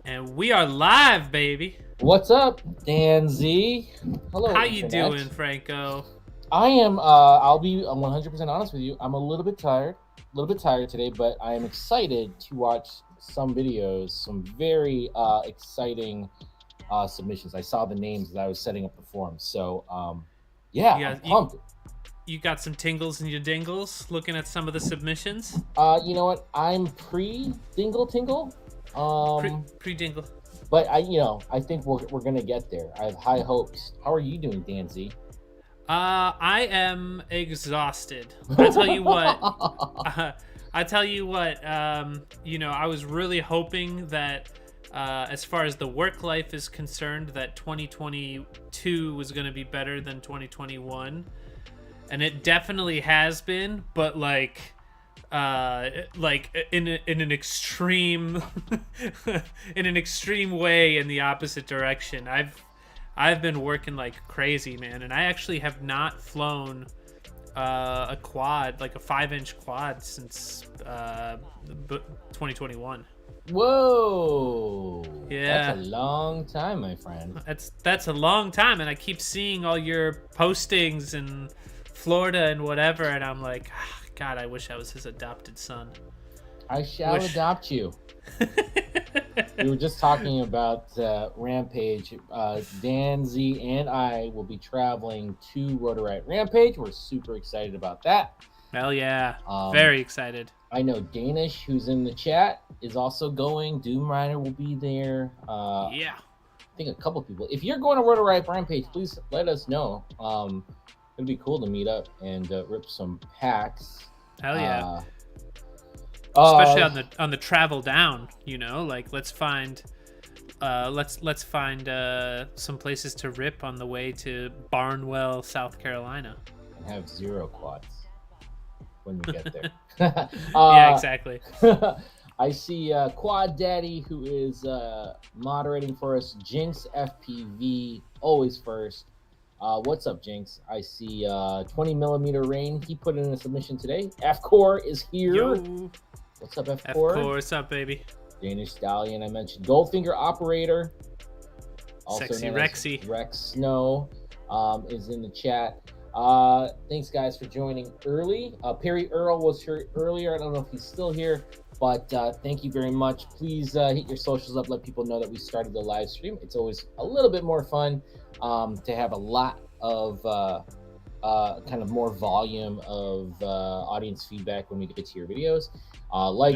And we are live, baby. What's up, Dan Z? Hello. How you doing, Franco? I am. I'll be 100% honest with you. I'm a little bit tired today, but I am excited to watch some videos, some very exciting submissions. I saw the names as I was setting up the forums, so I'm pumped. You got some tingles in your dingles looking at some of the submissions? You know what? I'm pre-dingle tingle. Pre-dingle. But I think we're gonna get there. I have high hopes. How are you doing, Dan Z? I am exhausted. I tell you what. I was really hoping that, as far as the work life is concerned, that 2022 was going to be better than 2021, and it definitely has been. But like in an extreme in an extreme way in the opposite direction. I've been working like crazy, man, and I actually have not flown a quad, like a 5-inch quad, since 2021. Whoa! Yeah, that's a long time, my friend. That's a long time, and I keep seeing all your postings in Florida and whatever, and I'm like, God, I wish I was his adopted son. I shall adopt you. We were just talking about Rampage. Dan Z and I will be traveling to Rotorite Rampage. We're super excited about that. Hell yeah. Very excited. I know Danish, who's in the chat, is also going. Doom Rider will be there. Yeah. I think a couple people. If you're going to Rotorite Rampage, please let us know. It'd be cool to meet up and rip some packs. Hell yeah. Especially on the travel down, like let's find some places to rip on the way to Barnwell, South Carolina. And have 0 quads when we get there. Yeah, exactly. I see Quad Daddy, who is moderating for us. Jinx FPV, always first. What's up, Jinx? I see 20mm Rain. He put in a submission today. F-Core is here. Yo. What's up, F-Core? F-Core, what's up, baby? Danish Stallion, I mentioned. Goldfinger Operator. Also Sexy Rexy. Rex Snow is in the chat. Thanks, guys, for joining early. Perry Earl was here earlier. I don't know if he's still here, but thank you very much. Please hit your socials up. Let people know that we started the live stream. It's always a little bit more fun to have a lot of kind of more volume of audience feedback when we get to your videos.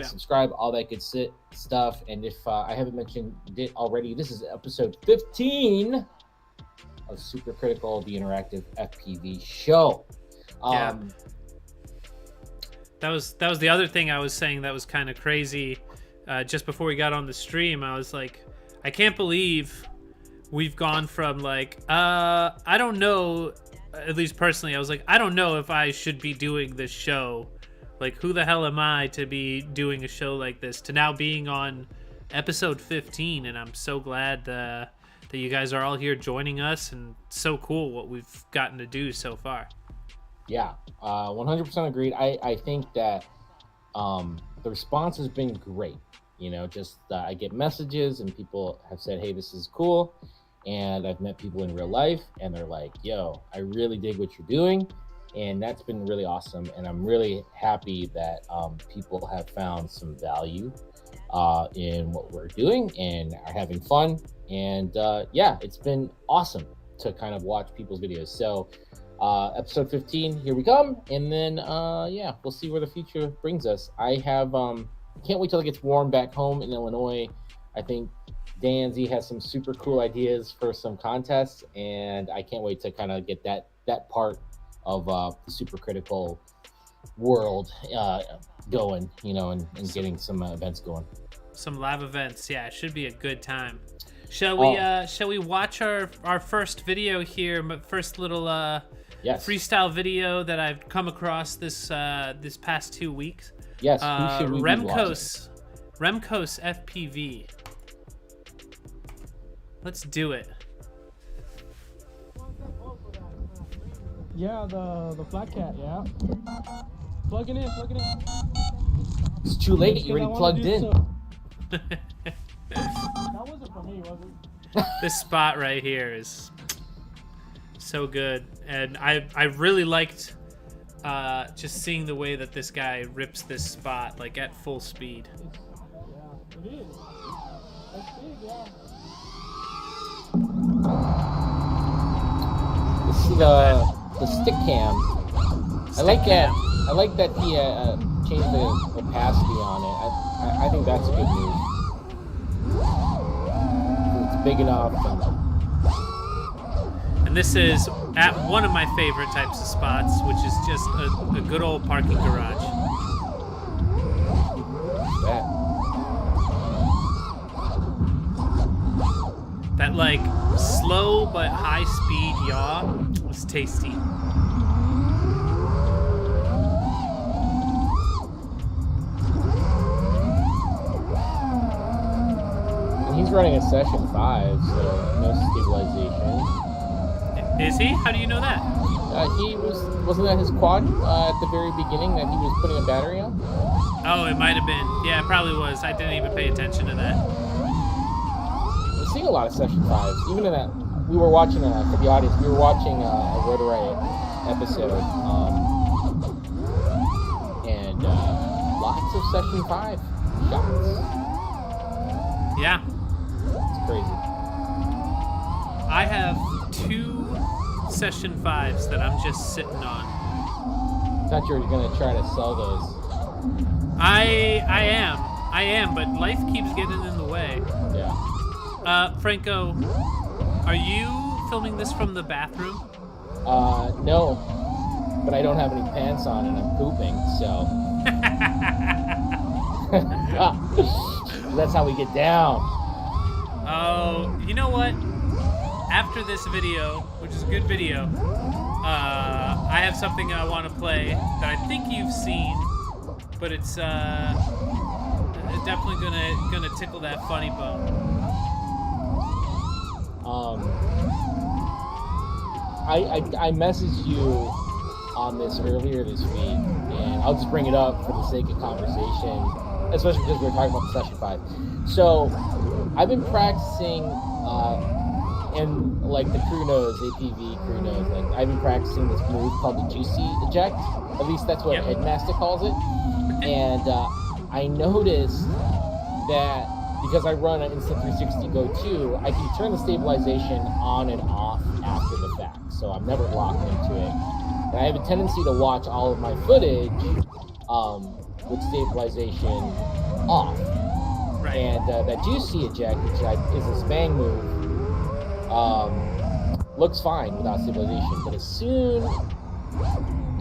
Subscribe, all that good stuff. And if I haven't mentioned it already, this is episode 15 of Super Critical, the interactive FPV show. That was the other thing I was saying that was kind of crazy. Just before we got on the stream, I was like, I can't believe we've gone from like, I don't know, at least personally, I was like, I don't know if I should be doing this show. Like, who the hell am I to be doing a show like this, to now being on episode 15. And I'm so glad that you guys are all here joining us, and so cool what we've gotten to do so far. Yeah, 100% agreed. I think that the response has been great. I get messages and people have said, hey, this is cool. And I've met people in real life and they're like, yo, I really dig what you're doing. And that's been really awesome. And I'm really happy that people have found some value in what we're doing and are having fun. And it's been awesome to kind of watch people's videos. So episode 15, here we come. And then, we'll see where the future brings us. I have, can't wait till it gets warm back home in Illinois. I think Dan Z has some super cool ideas for some contests, and I can't wait to kind of get that part of the Super Critical world going, and getting some events going. Some live events, yeah, it should be a good time. Shall we watch our first video here, first little yes. freestyle video that I've come across this past 2 weeks? Yes, who should we be watching? Remco's FPV. Let's do it. Yeah, the flat cat, yeah. Plug it in. It's too late, you already plugged in. That funny, wasn't This spot right here is so good, and I really liked just seeing the way that this guy rips this spot like at full speed. Yeah, it is. That's big, yeah. This is the stick cam. I like that. I like that he changed the opacity on it. I think that's a good move. It's big enough. And this is at one of my favorite types of spots, which is just a good old parking garage. That like slow but high speed yaw was tasty. And he's running a session 5, so no stabilization. Is he? How do you know that? He wasn't that his quad at the very beginning that he was putting a battery on? Oh, it might have been. Yeah, it probably was. I didn't even pay attention to that. We're seeing a lot of session 5s. Even in that, we were watching, for the audience, we were watching a Road Riot episode, and lots of session 5 shots. Yeah. It's crazy. I have 2 session 5s that I'm just sitting on. Thought you were gonna try to sell those. I am, but life keeps getting in the way. Yeah. Franco, are you filming this from the bathroom? No. But I don't have any pants on and I'm pooping, so. That's how we get down. Oh, you know what? After this video, which is a good video, I have something I want to play that I think you've seen, but it's definitely gonna tickle that funny bone. I messaged you on this earlier this week, and I'll just bring it up for the sake of conversation, especially because we're talking about the session 5. So I've been practicing, and like the crew knows, APV crew knows, like I've been practicing this move called the juicy eject. At least that's what Headmaster calls it. And I noticed that because I run an Instant 360 Go 2, I can turn the stabilization on and off after the fact. So I'm never locked into it. And I have a tendency to watch all of my footage with stabilization off. Right. And that juicy eject, which is a spang move, looks fine without stabilization. But as soon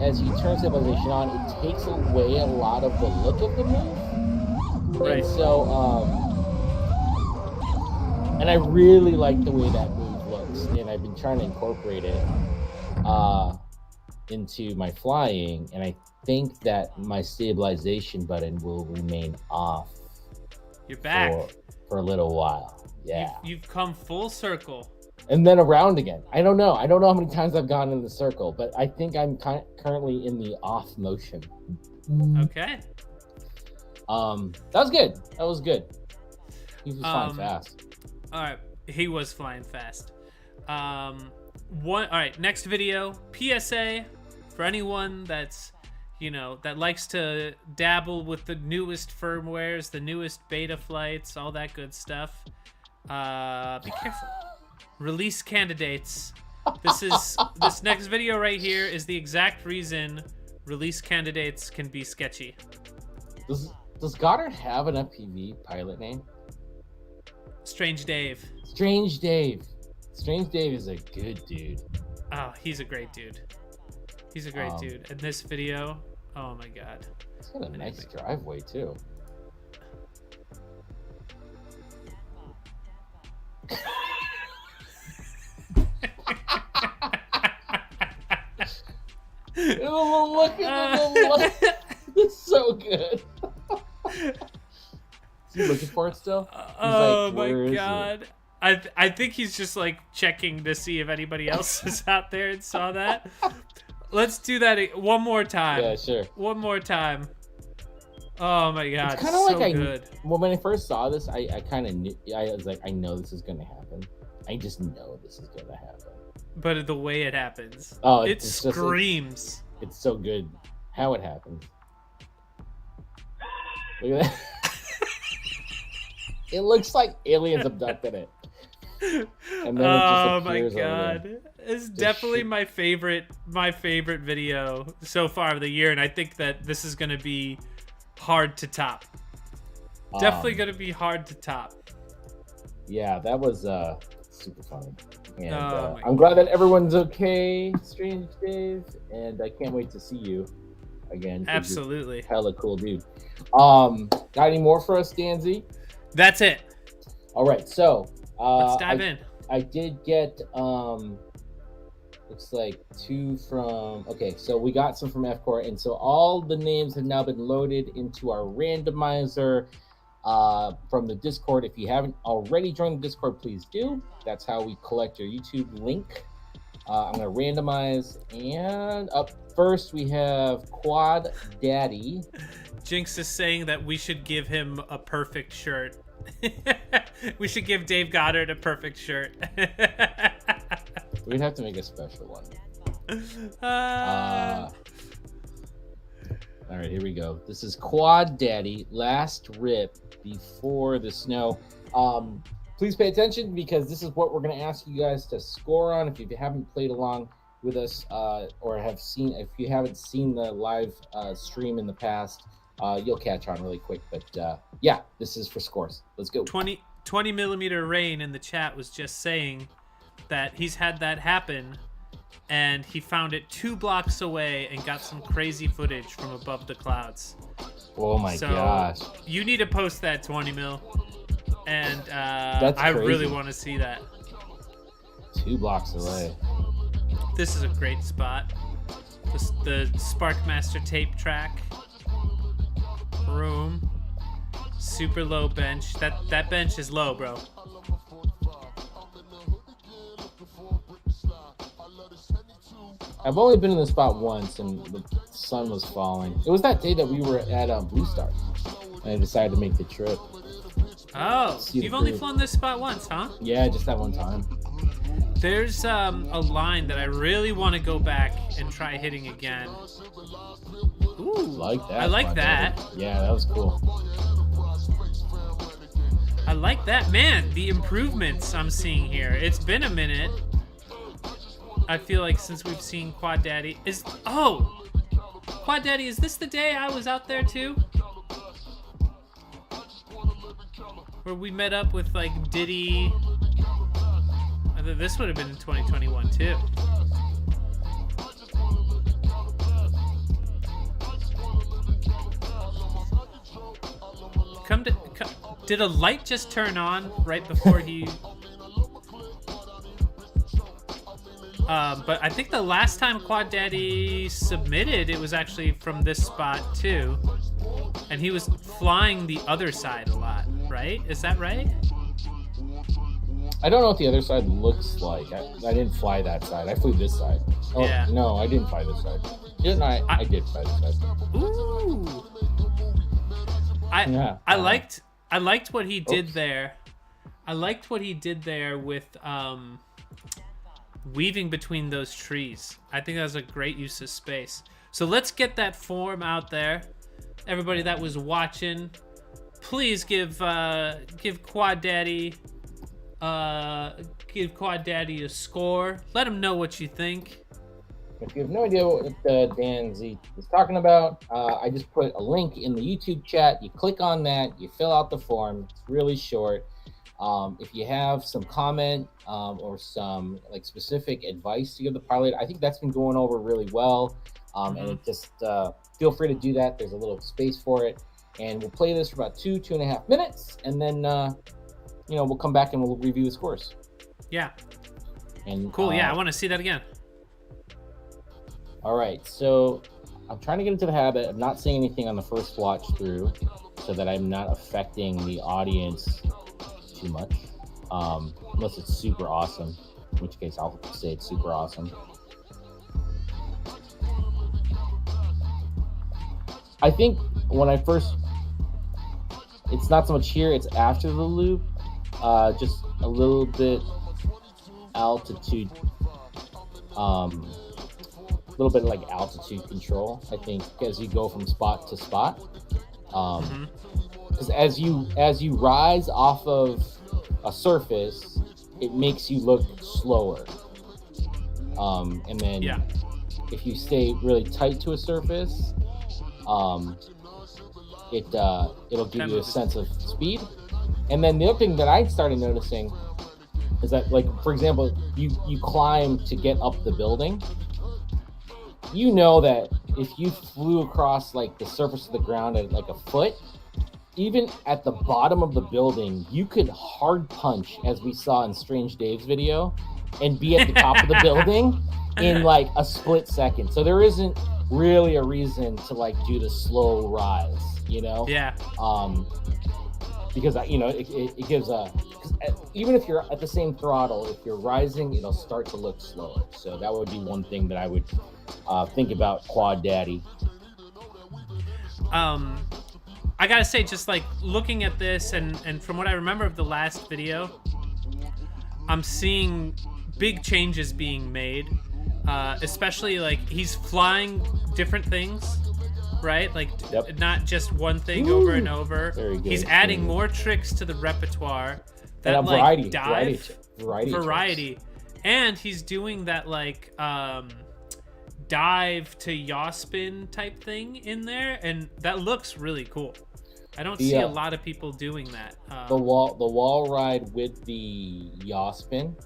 as you turn stabilization on, it takes away a lot of the look of the move. Right. And so, and I really like the way that move looks, and I've been trying to incorporate it into my flying, and I think that my stabilization button will remain off. You're back for a little while. Yeah. You've come full circle. And then around again. I don't know how many times I've gone in the circle, but I think I'm currently in the off motion. Okay. That was good. He was flying fast. All right, he was flying fast. All right, next video, PSA for anyone that's, that likes to dabble with the newest firmwares, the newest beta flights, all that good stuff. Be careful. Release candidates. This next video right here is the exact reason release candidates can be sketchy. Does Goddard have an FPV pilot name? Strange Dave. Strange Dave. Strange Dave is a good dude. Oh, he's a great dude. He's a great dude. And this video, oh my god. It's got a nice driveway too. Look at the look. It's so good. Is he looking for it still? Oh my god. I think he's just like checking to see if anybody else is out there and saw that. Let's do that one more time. Yeah, sure. One more time. Oh my god, It's kind of so like good. Well, when I first saw this, I kind of knew. I was like, I know this is gonna happen. I just know this is gonna happen. But the way it happens, Oh, it it's just, screams. it's so good how it happens. Look at that. It looks like aliens abducted it. And then Oh it just my appears over god, there. it's Just definitely shit. my favorite video so far of the year, and I think that this is gonna be hard to top. Definitely gonna be hard to top. Yeah, that was super fun. And Oh my I'm glad that everyone's okay, Strange Dave, and I can't wait to see you again. 'Cause you're Absolutely. hella cool dude. Got any more for us, Danzy? That's it. All right, so Let's dive in. I did get looks like 2 from, okay, so we got some from FCore, and so all the names have now been loaded into our randomizer from the Discord. If you haven't already joined the Discord, please do. That's how we collect your YouTube link. I'm gonna randomize, and up first we have Quad Daddy. Jinx is saying that we should give him a perfect shirt. We should give Dave Goddard a perfect shirt. We'd have to make a special one. All right, here we go. This is Quad Daddy, last rip before the snow. Please pay attention because this is what we're going to ask you guys to score on. If you haven't played along with us or if you haven't seen the live stream in the past, you'll catch on really quick. But yeah, this is for scores. Let's go. 20 millimeter rain in the chat was just saying that he's had that happen and he found it 2 blocks away and got some crazy footage from above the clouds. Oh my gosh. You need to post that, 20 mil. And That's I crazy. really want to see that. 2 blocks away. This is a great spot. The Sparkmaster tape track. Room. Super low bench. That bench is low, bro. I've only been in the spot once, and the sun was falling. It was that day that we were at Blue Star, and I decided to make the trip. Oh, you've only flown this spot once, huh? Yeah, just that one time. There's a line that I really want to go back and try hitting again. Ooh, Like that. I like that. Yeah, that was cool. I like that. Man, the improvements I'm seeing here. It's been a minute. I feel like since we've seen Quad Daddy. Quad Daddy, is this the day I was out there too? Where we met up with like Diddy. I thought this would have been in 2021 too. Did a light just turn on right before he... but I think the last time Quad Daddy submitted, it was actually from this spot too. And he was flying the other side a lot, right? Is that right? I don't know what the other side looks like. I didn't fly that side. I flew this side. Oh, Yeah. No, I didn't fly this side. Didn't I? I did fly this side. Ooh. Yeah. I liked what he did there. I liked what he did there with weaving between those trees. I think that was a great use of space. So let's get that form out there. Everybody that was watching, please give Quad Daddy a score. Let him know what you think. If you have no idea what Dan Z is talking about, I just put a link in the YouTube chat. You click on that, you fill out the form. It's really short. If you have some comment or some like specific advice to give the pilot, I think that's been going over really well. And it just feel free to do that. There's a little space for it, and we'll play this for about 2.5 minutes, and then we'll come back and we'll review the scores. Yeah. And cool. Yeah, I want to see that again. All right, so I'm trying to get into the habit of not saying anything on the first watch through so that I'm not affecting the audience too much, unless it's super awesome, in which case I'll say it's super awesome. I think when I first it's not so much here, it's after the loop. Just a little bit altitude, a little bit like altitude control, I think, as you go from spot to spot. Because as you rise off of a surface, it makes you look slower. And then if you stay really tight to a surface, it'll give you a sense of speed. And then the other thing that I started noticing is that, like, for example, you climb to get up the building. You know that if you flew across like the surface of the ground at like a foot, even at the bottom of the building, you could hard punch, as we saw in Strange Dave's video, and be at the top of the building in like a split second. So there isn't really a reason to like do the slow rise, you know? Yeah. Because it gives even if you're at the same throttle, if you're rising, it'll start to look slower. So that would be one thing that I would think about Quad Daddy. I gotta say, just like looking at this and from what I remember of the last video, I'm seeing big changes being made, especially like he's flying different things, right? Like not just one thing over and over. Very good. He's adding more tricks to the repertoire. That and like variety. And he's doing that like dive to yaw spin type thing in there, and that looks really cool. I don't see a lot of people doing that. The wall ride with the yaw spin,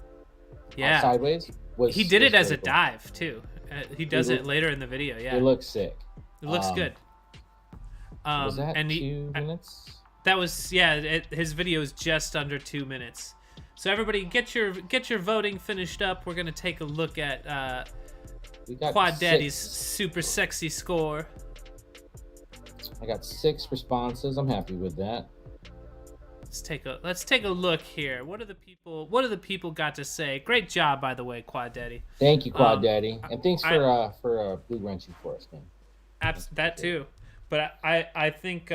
sideways. He did it as a dive too. He does it later in the video. Yeah, it looks sick. It looks good. Was that 2 minutes? That was his video is just under 2 minutes. So everybody, get your voting finished up. We're gonna take a look at Quad Daddy's super sexy score. I got 6 responses. I'm happy with that. Let's take a look here. What do the people got to say? Great job, by the way, Quad Daddy. Thank you, Quad Daddy, and thanks for blue wrenching for us, man. That too, but I think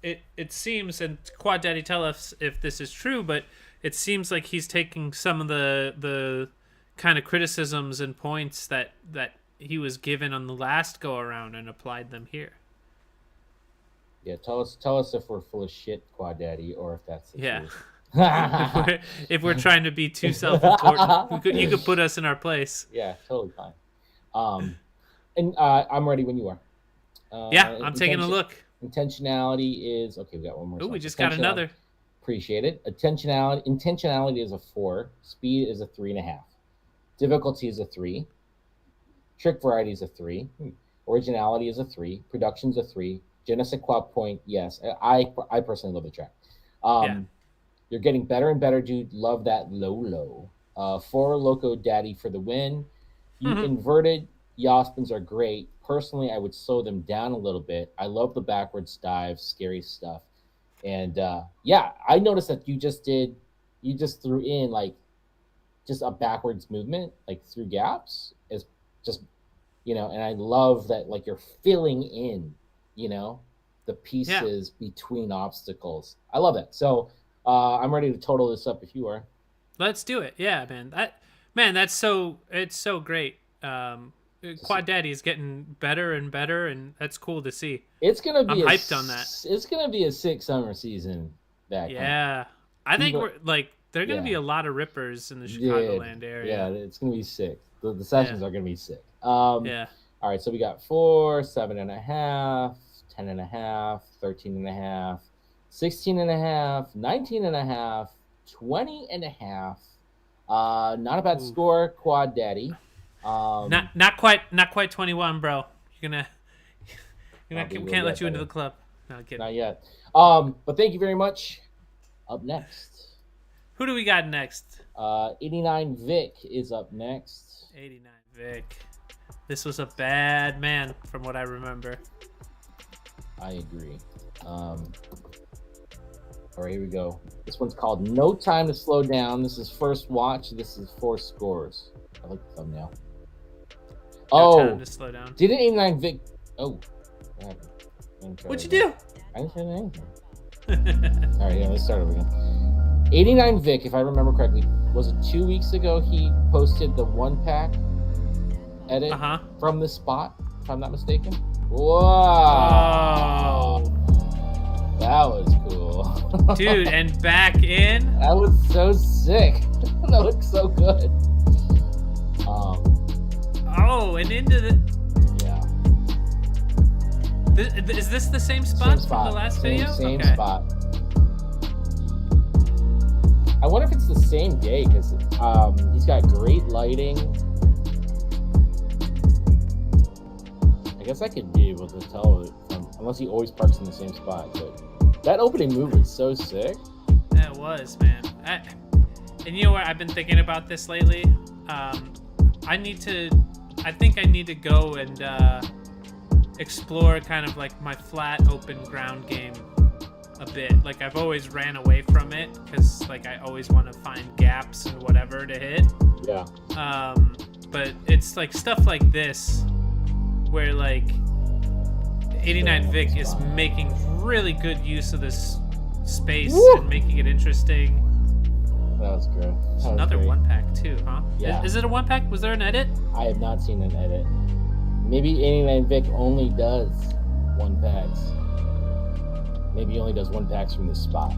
it seems, and Quad Daddy, tell us if this is true, but it seems like he's taking some of the kind of criticisms and points that he was given on the last go around and applied them here. Yeah, tell us if we're full of shit, Quad Daddy, or if that's the truth. if we're trying to be too self-important, you could put us in our place. Yeah, totally fine. And I'm ready when you are. I'm taking a look. Intentionality is okay. We got one more. Oh, we just got another. Appreciate it. Intentionality is a 4. Speed is a 3.5. Difficulty is a 3. Trick variety is a 3. Originality is a 3. Production's a 3. Je ne sais quoi point, yes. I personally love the track. You're getting better and better, dude. Love that low. 4 Loco Daddy for the win. You inverted yaw spins are great. Personally, I would slow them down a little bit. I love the backwards dive, scary stuff. And I noticed that you just threw in like just a backwards movement, like through gaps, is just, and I love that, like, you're filling in, the pieces between obstacles. I love that. So I'm ready to total this up if you are. Let's do it. Yeah, man. It's so great. Quad Daddy is getting better and better, and that's cool to see. It's gonna be. I'm hyped on that. It's gonna be a sick summer season. I think we're like there are gonna be a lot of rippers in the Chicagoland area. Yeah, it's gonna be sick. The sessions are gonna be sick. All right, so we got 4, 7.5, 10.5, 13.5, 16.5, 19.5, 20.5. Not a bad score, Quad Daddy. Not quite 21, bro. We can't let you into the club. No, kidding. Not yet. But thank you very much. Up next. Who do we got next? 89 Vic is up next. 89 Vic. This was a bad man, from what I remember. I agree. All right, here we go. This one's called No Time to Slow Down. This is first watch. This is 4 scores. I like the thumbnail. No time to slow down. Didn't 89 Vic... Oh. What'd you do? I didn't say anything. All right, yeah, let's start over again. 89 Vic, if I remember correctly, was it 2 weeks ago he posted the one pack edit from this spot, if I'm not mistaken? Wow. Oh. That was cool. Dude, and back in? That was so sick. That looked so good. Oh, and into the... Yeah. Is this the same spot, from the last video? Same spot. I wonder if it's the same day, because he's got great lighting. I guess I could be able to tell, unless he always parks in the same spot. But that opening move is so sick. That was, man. And you know what? I've been thinking about this lately. I think I need to go and explore kind of like my flat open ground game a bit. Like, I've always ran away from it because like I always want to find gaps and whatever to hit. Yeah. But it's like stuff like this where like 89 Vic is making really good use of this space and making it interesting. That was good. There's another one pack too, huh? Yeah. Is it a one pack? Was there an edit? I have not seen an edit. Maybe 89 Vic only does one packs. Maybe he only does one packs from this spot.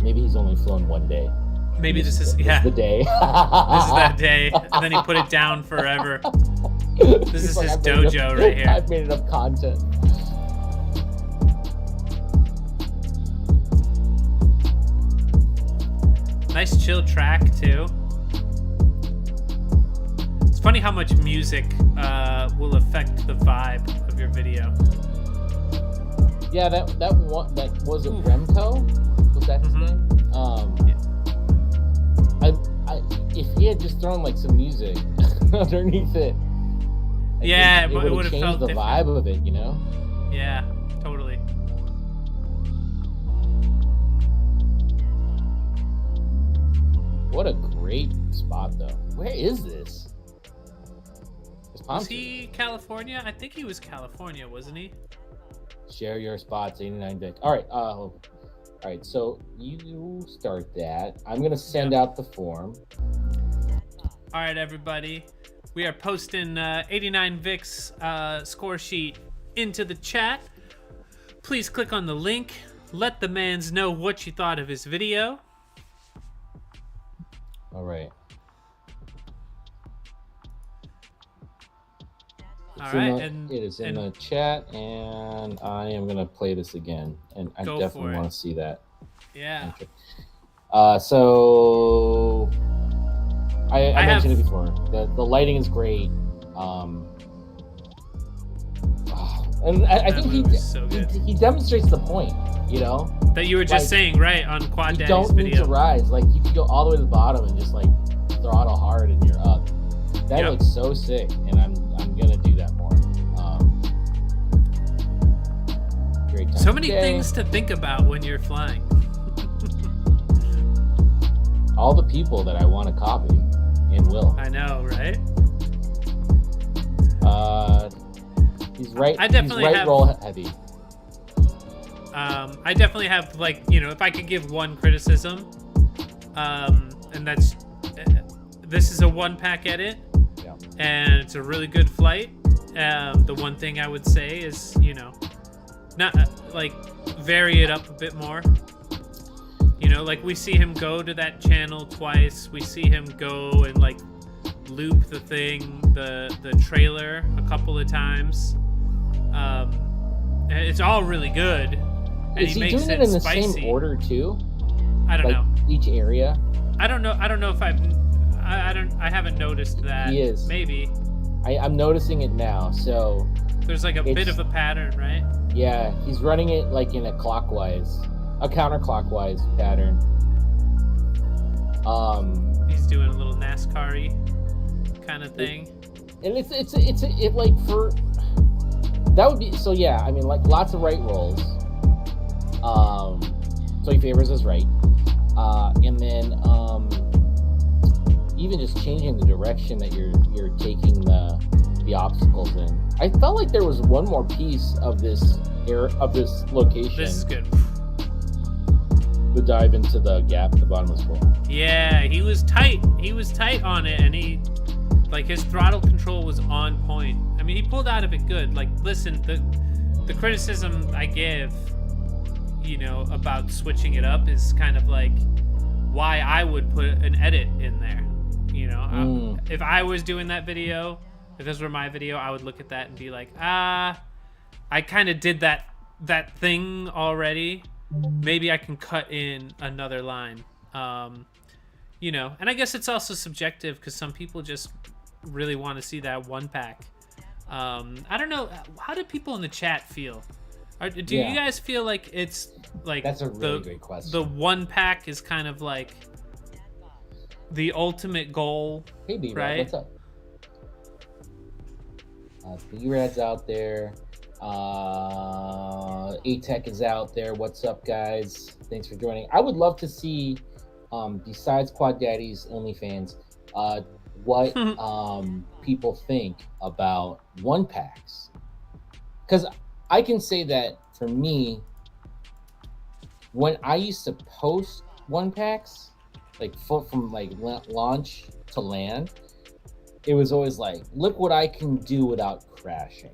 Maybe he's only flown one day. Maybe this is the day. This is that day, and then he put it down forever. This is his dojo right here. I've made enough content. Nice chill track too. It's funny how much music will affect the vibe of your video. Yeah, that was it. Remco? Was that his name? If he had just thrown like some music underneath it, it would have felt the different. vibe of it, you know? Yeah, totally. What a great spot, though. Where is this? Was he California? I think he was California, wasn't he? Share your spots, 89 Vic. All right. So you start that. I'm gonna send out the form. All right, everybody. We are posting 89 Vic's score sheet into the chat. Please click on the link. Let the mans know what you thought of his video. All right. It is in the chat, and I am gonna play this again, and I definitely want to see that. Yeah. Okay. So I mentioned it before. The lighting is great. And I think he demonstrates the point, you know, that you were just saying, right, on Quad Daddy's video. You don't need to rise. Like, you can go all the way to the bottom and just like throttle hard, and you're up. That looks so sick, and I'm gonna do that more. Great time. So many things to think about when you're flying. All the people that I want to copy and will. I know, right? He's right. I definitely he's right roll heavy. I definitely have, like, you know, if I could give one criticism, and that's this is a one pack edit, and it's a really good flight. The one thing I would say is, you know, not like vary it up a bit more. You know, like, we see him go to that channel twice. We see him go and like loop the thing, the trailer a couple of times. And it's all really good. And Is he makes doing it in the same order too? I don't know. Each area. I don't know if I haven't noticed that. He is. Maybe. I'm noticing it now. So there's like a bit of a pattern, right? Yeah, he's running it like in a counterclockwise pattern. He's doing a little NASCAR-y kind of thing. And it like for that would be so. Yeah, I mean, like, lots of right rolls. So he favors his right, and then even just changing the direction that you're taking the obstacles in. I felt like there was one more piece of this location. This is good. The dive into the gap at the bottom was full. Yeah, he was tight. He was tight on it, and his throttle control was on point. I mean, he pulled out of it good. Like, listen, the criticism I give, about switching it up is kind of like why I would put an edit in there. If I was doing that video, if this were my video, I would look at that and be like, I kind of did that thing already. Maybe I can cut in another line. And I guess it's also subjective because some people just really want to see that one pack. I don't know. How do people in the chat feel? Do you guys feel like it's like that's a really great question? The one pack is kind of like the ultimate goal. Hey, B-Rad, right? what's up? B-Rad's out there. A-Tech is out there. What's up, guys? Thanks for joining. I would love to see, besides Quad Daddy's OnlyFans, what people think about one packs. Because I can say that for me, when I used to post one packs, like from like launch to land, it was always like, look what I can do without crashing.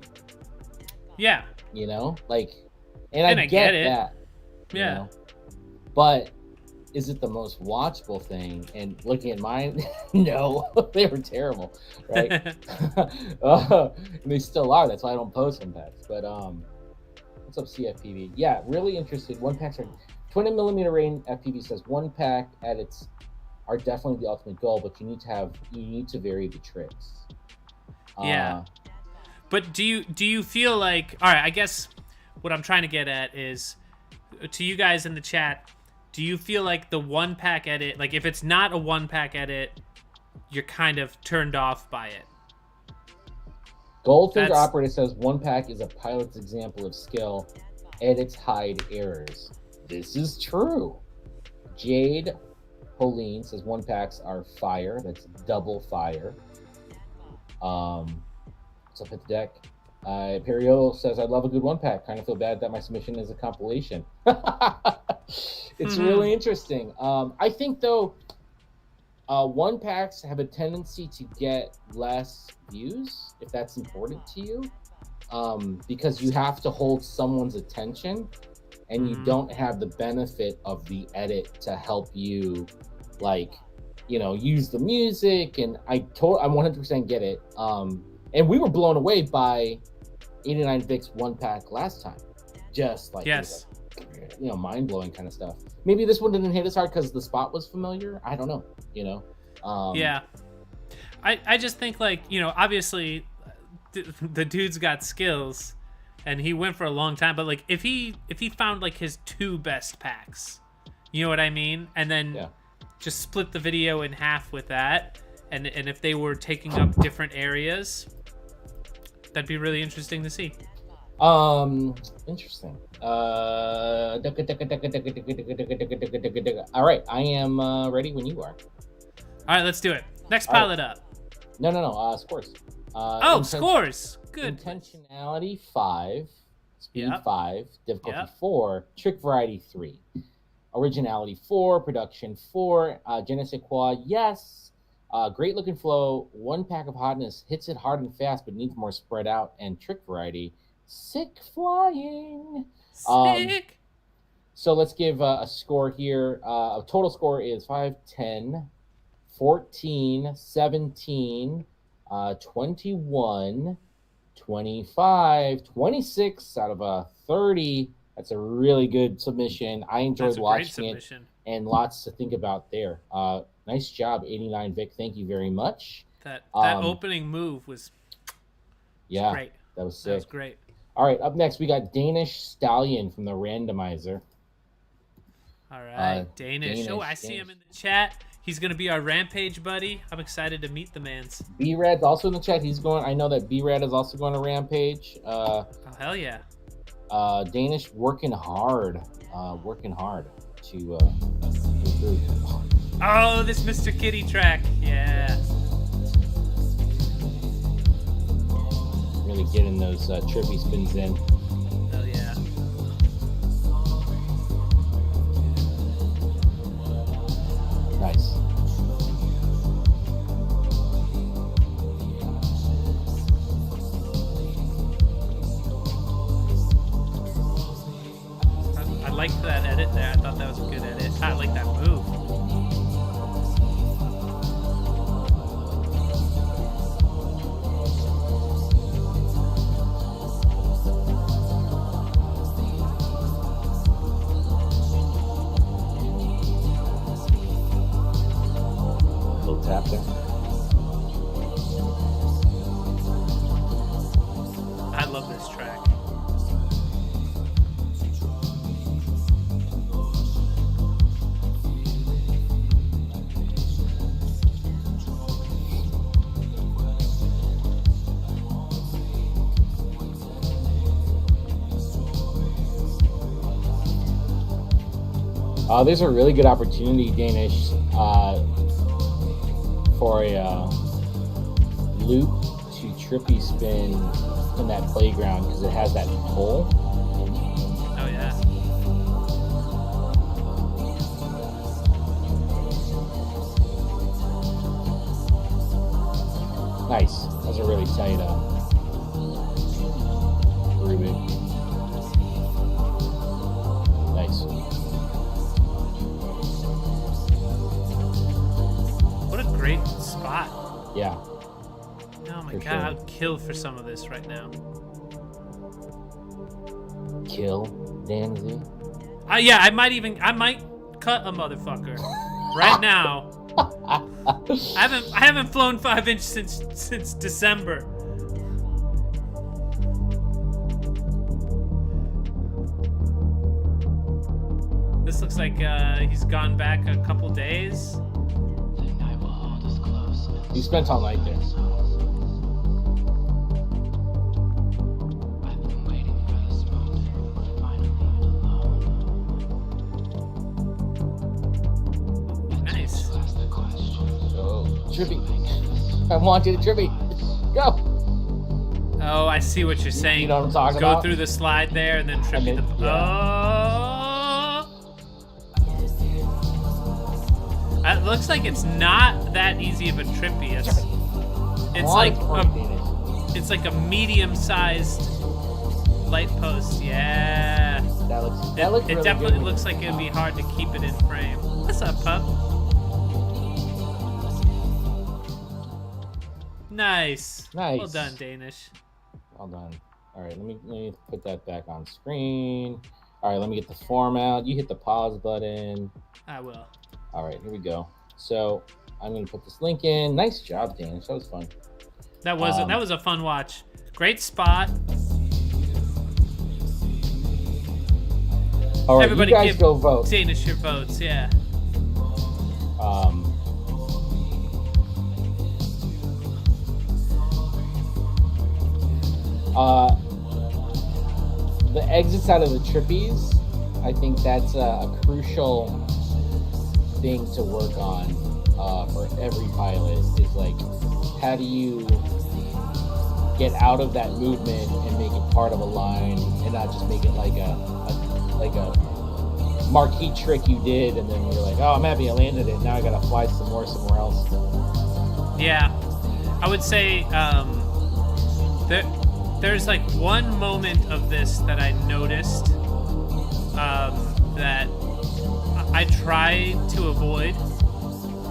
Yeah. Like, and I get it. That. Yeah. But is it the most watchable thing? And looking at mine, no, they were terrible, right? And they still are. That's why I don't post one packs. But what's up, CFPV? Yeah, really interested. One packs are 20 millimeter rain. FPV says one pack edits are definitely the ultimate goal, but you need to vary the tricks. Yeah. But do you feel like, all right, I guess what I'm trying to get at is, to you guys in the chat, do you feel like the one pack edit, like if it's not a one pack edit, you're kind of turned off by it? Goldfinger Operator says one pack is a pilot's example of skill. Edits hide errors. This is true. Jade Pauline says one packs are fire. That's double fire. What's up at the deck? Period says, I love a good one pack. Kind of feel bad that my submission is a compilation. It's really interesting. I think, though, one packs have a tendency to get less views, if that's important to you, because you have to hold someone's attention, and you don't have the benefit of the edit to help you, like, use the music. And I 100% get it. And we were blown away by 89 Vic's one pack last time. Just like, yes, mind-blowing kind of stuff. Maybe this one didn't hit as hard because the spot was familiar. I don't know, Yeah. I just think, like, obviously the dude's got skills and he went for a long time, but like if he found like his two best packs, you know what I mean? And then just split the video in half with that. And if they were taking up different areas, that'd be really interesting to see. Interesting. All right, I am ready when you are. All right, let's do it. Next pilot up. No. Scores. Scores. Good. Intentionality 5, speed 5, difficulty 4, 4, trick variety 3, originality 4, production 4, je ne sais quoi, yes. Great looking flow, one pack of hotness, hits it hard and fast, but needs more spread out, and trick variety, sick flying. Sick. So let's give a score here. A total score is 5, 10, 14, 17, 21, 25, 26 out of 30. That's a really good submission. I enjoyed watching it, and lots to think about there. Nice job, 89 Vic. Thank you very much. That opening move was great. That was sick. That was great. All right, up next, we got Danish Stallion from the randomizer. All right, Danish. Oh, I see him in the chat. He's going to be our Rampage buddy. I'm excited to meet the mans. B-Rad's also in the chat. I know that B-Rad is also going to Rampage. Oh, hell yeah. Danish working hard to improve. Oh, this Mr. Kitty track. Yeah. Really getting those trippy spins in. Hell yeah. tap there. I love this track. There's a really good opportunity, Danish, for a loop to trippy spin in that playground because it has that pull. Oh yeah. Nice. That's a really tight Rubik. Nice. What a great spot. Yeah. Oh my For god, sure. I'd kill for some of this right now. Kill Dan Z. Yeah, I might cut a motherfucker right now. I haven't flown 5-inch since December. This looks like he's gone back a couple days. You spent all night there. Nice. Go. Trippy. I want you to trippy. Go. Oh, I see what you're saying. You know what I'm talking Go about? through the slide there and then trippy And then- the. Oh. It looks like it's not that easy of a trippy. It's like a medium-sized light post. Yeah. That looks It really definitely good. looks like it'd be hard to keep it in frame. What's up, pup? Nice. Nice. Well done, Danish. Well done. All right, let me put that back on screen. All right, let me get the form out. You hit the pause button. I will. All right, here we go. So I'm gonna put this link in. Nice job, Danish. That was fun. That was a fun watch. Great spot. All right, Everybody you guys give go vote. Danish your votes, yeah. The exits out of the trippies, I think that's a crucial thing to work on for every pilot. Is like, how do you get out of that movement and make it part of a line, and not just make it like a marquee trick you did, and then you're like, oh, I'm happy I landed it. Now I gotta fly some more somewhere else. Yeah. I would say there's like one moment of this that I noticed that I try to avoid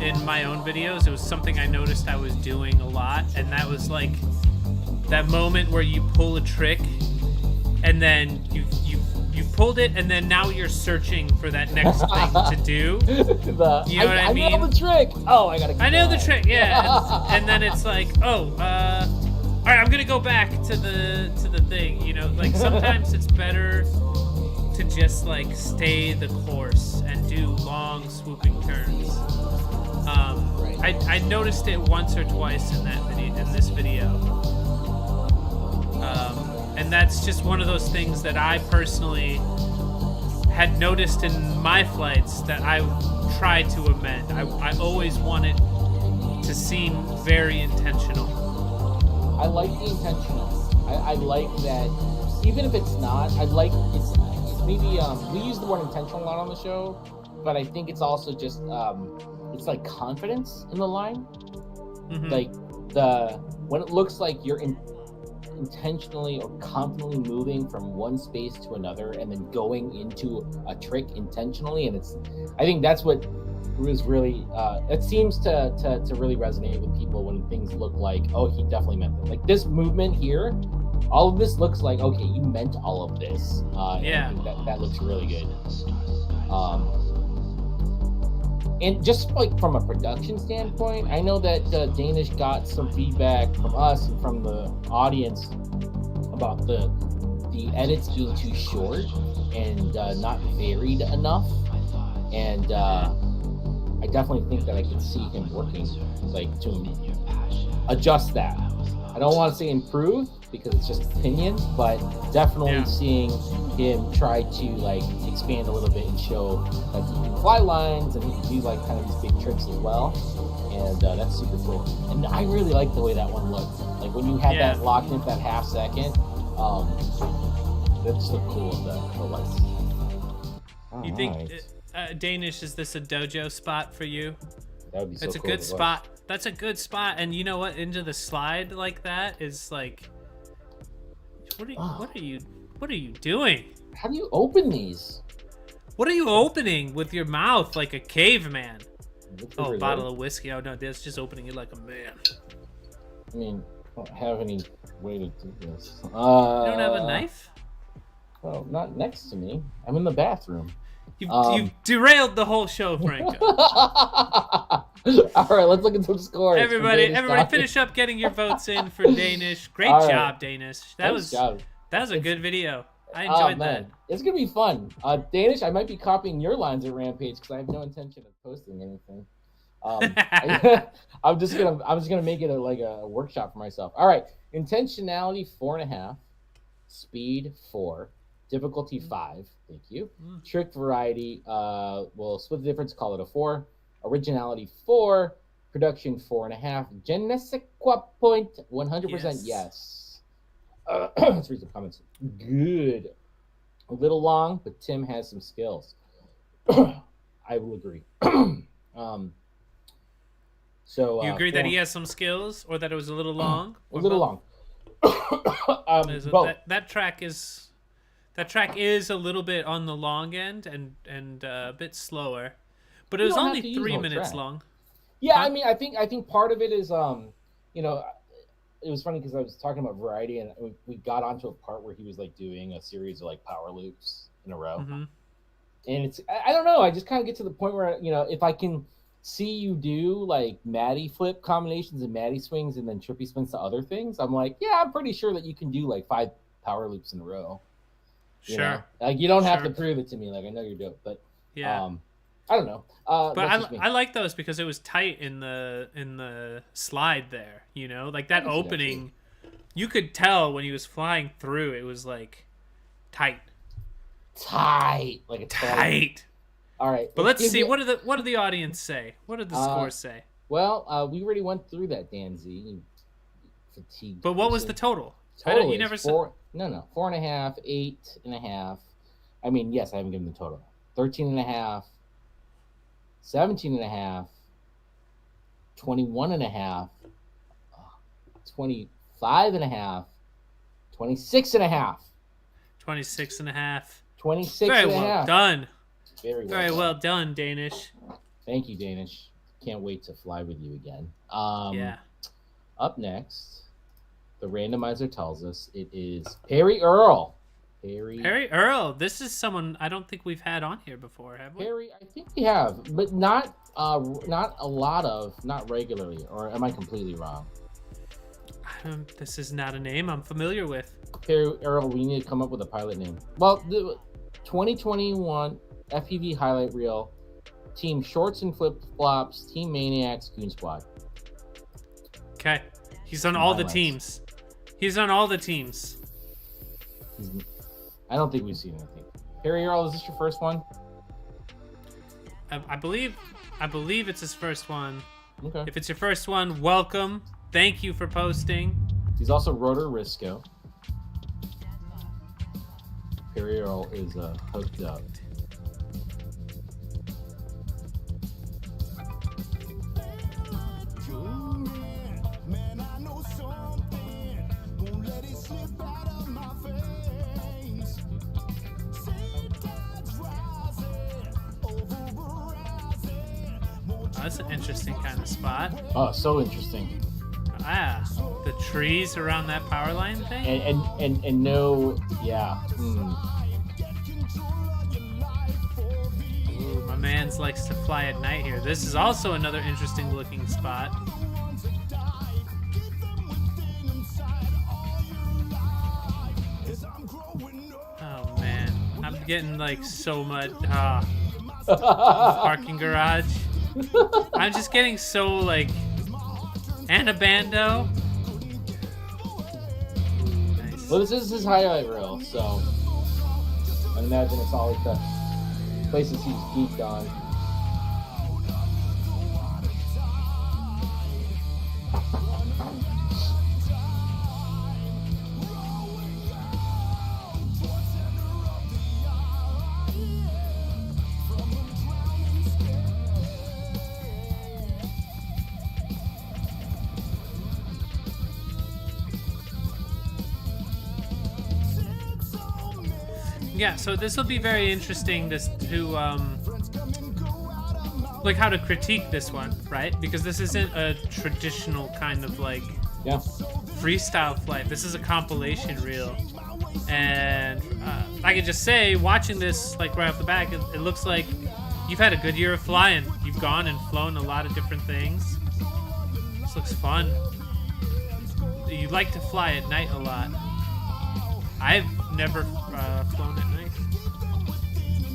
in my own videos. It was something I noticed I was doing a lot, and that was like that moment where you pull a trick and then you pulled it, and then now you're searching for that next thing to do. You know what I mean? I know the trick. Oh, I gotta. I know the trick, yeah. And then it's like, oh, all right, I'm gonna go back to the thing. You know, like sometimes it's better to just like stay the course and do long swooping turns. I noticed it once or twice in this video. And that's just one of those things that I personally had noticed in my flights that I tried to amend. I always want it to seem very intentional. I like the intentional. I like that, even if it's not. I like it's maybe we use the word intentional a lot on the show, but I think it's also just it's like confidence in the line. Mm-hmm. Like when it looks like you're intentionally or confidently moving from one space to another and then going into a trick intentionally, and I think that's what was really it seems to really resonate with people when things look like, oh, he definitely meant it. Like this movement here, all of this looks like, okay, you meant all of this. And Yeah. I think that looks really good. And just like from a production standpoint, I know that Danish got some feedback from us and from the audience about the edits being too short and not varied enough. And I definitely think that I could see him working like to adjust that. I don't want to say improve because it's just opinion, but definitely seeing him try to like expand a little bit and show that he can fly lines and he can do like kind of these big tricks as well. And that's super cool. And I really like the way that one looked. Like when you had that locked in for that half second, that's so cool of the lights. You think Danish, is this a dojo spot for you? That would be so It's a cool good spot. That's a good spot. And you know what? Into the slide like that is like, what are you doing? How do you open these? What are you opening with your mouth like a caveman? Oh, a bottle of whiskey. Oh no, that's just opening it like a man. I mean, I don't have any way to do this. You don't have a knife? Well, not next to me. I'm in the bathroom. You've derailed the whole show, Franco. All right, let's look at some scores. Everybody, finish up getting your votes in for Danish. Great job, Danish. That was a good video. I enjoyed that. It's gonna be fun. Danish, I might be copying your lines at Rampage because I have no intention of posting anything. I'm just gonna make it a workshop for myself. All right, intentionality 4.5, speed 4, difficulty 5. Thank you. Trick variety, we'll split the difference, call it a 4. Originality 4, production 4.5. Je ne sais quoi point 100% yes. Let's read some comments. Good. A little long, but Tim has some skills. I will agree. So you agree that he has some skills, or that it was a little long? A little long. That track is a little bit on the long end and a bit slower, but it was only 3 minutes long. Yeah, I mean, I think part of it is it was funny because I was talking about variety, and we got onto a part where he was like doing a series of like power loops in a row, and it's I don't know. I just kind of get to the point where if I can see you do like Maddie flip combinations and Maddie swings and then trippy spins to other things, I'm like, yeah, I'm pretty sure that you can do like 5 power loops in a row. Sure. Like you don't have to prove it to me. Like I know you're dope, but I don't know. But I like those because it was tight in the slide there. Like that opening, you could tell when he was flying through. It was like tight, like a tight. All right, but let's see. What did the audience say? What did the scores say? Well, we already went through that, Dan Z. Fatigue. But what was the total? You never said. 4.5, 8.5. I mean, yes, I haven't given the total. 13.5, 17.5, 21.5, 25.5, 26.5. 26.5. 26.5. Very well done. Very well done, Danish. Thank you, Danish. Can't wait to fly with you again. Up next, the randomizer tells us it is Perry Earl. Perry Earl. This is someone I don't think we've had on here before, have we? Perry, I think we have, but not regularly. Or am I completely wrong? This is not a name I'm familiar with. Perry Earl, we need to come up with a pilot name. Well, the 2021 FPV highlight reel, Team Shorts and Flip Flops, Team Maniacs, Goon Squad. Okay, he's on all the teams. He's on all the teams. I don't think we've seen anything. Perry Earl, is this your first one? I believe it's his first one. Okay. If it's your first one, welcome. Thank you for posting. He's also Rotor Risco. Perry Earl is hooked up. That's an interesting kind of spot. Oh, so interesting. The trees around that power line thing? And no, yeah. Ooh, my Mans likes to fly at night here. This is also another interesting looking spot. Oh man, I'm getting like so much parking garage. I'm just getting so like Anabando. Nice. Well, this is his highlight reel, so I imagine it's all like the places he's geeked on. Yeah, so this will be very interesting to like how to critique this one, right? Because this isn't a traditional kind of like freestyle flight. This is a compilation reel, and I can just say, watching this like right off the bat, it looks like you've had a good year of flying. You've gone and flown a lot of different things. This looks fun. You like to fly at night a lot. I've never flown at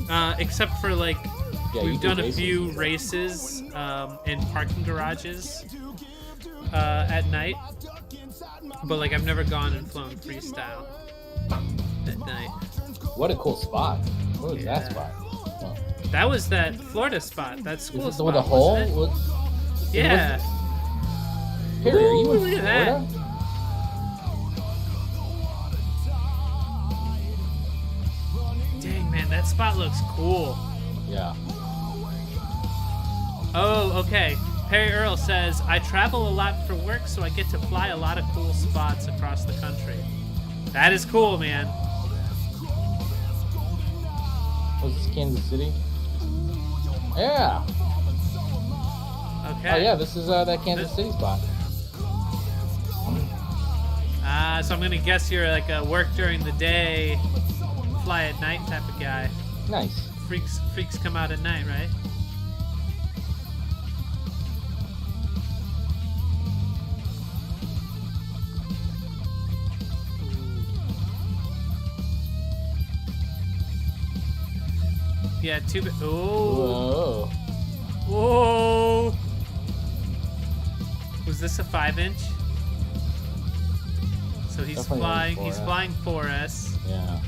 night, except for like we've done a few races in parking garages at night, but like I've never gone and flown freestyle at night. What a cool spot! What was that spot? Oh. That was that Florida spot. That school Is it spot. with a hole? Yeah. Harry, are you Ooh, in look at Florida? that. Dang, man, that spot looks cool. Yeah. Oh, okay. Perry Earl says, I travel a lot for work, so I get to fly a lot of cool spots across the country. That is cool, man. Was this Kansas City? Yeah. Okay. Oh yeah, this is that Kansas City spot. So I'm gonna guess you're like a work during the day, fly at night type of guy. Nice. Freaks come out at night, right? Yeah, too bad. Oh. Whoa. Whoa. Was this a 5-inch? So he's Definitely flying. 4S. He's flying 4S. Yeah.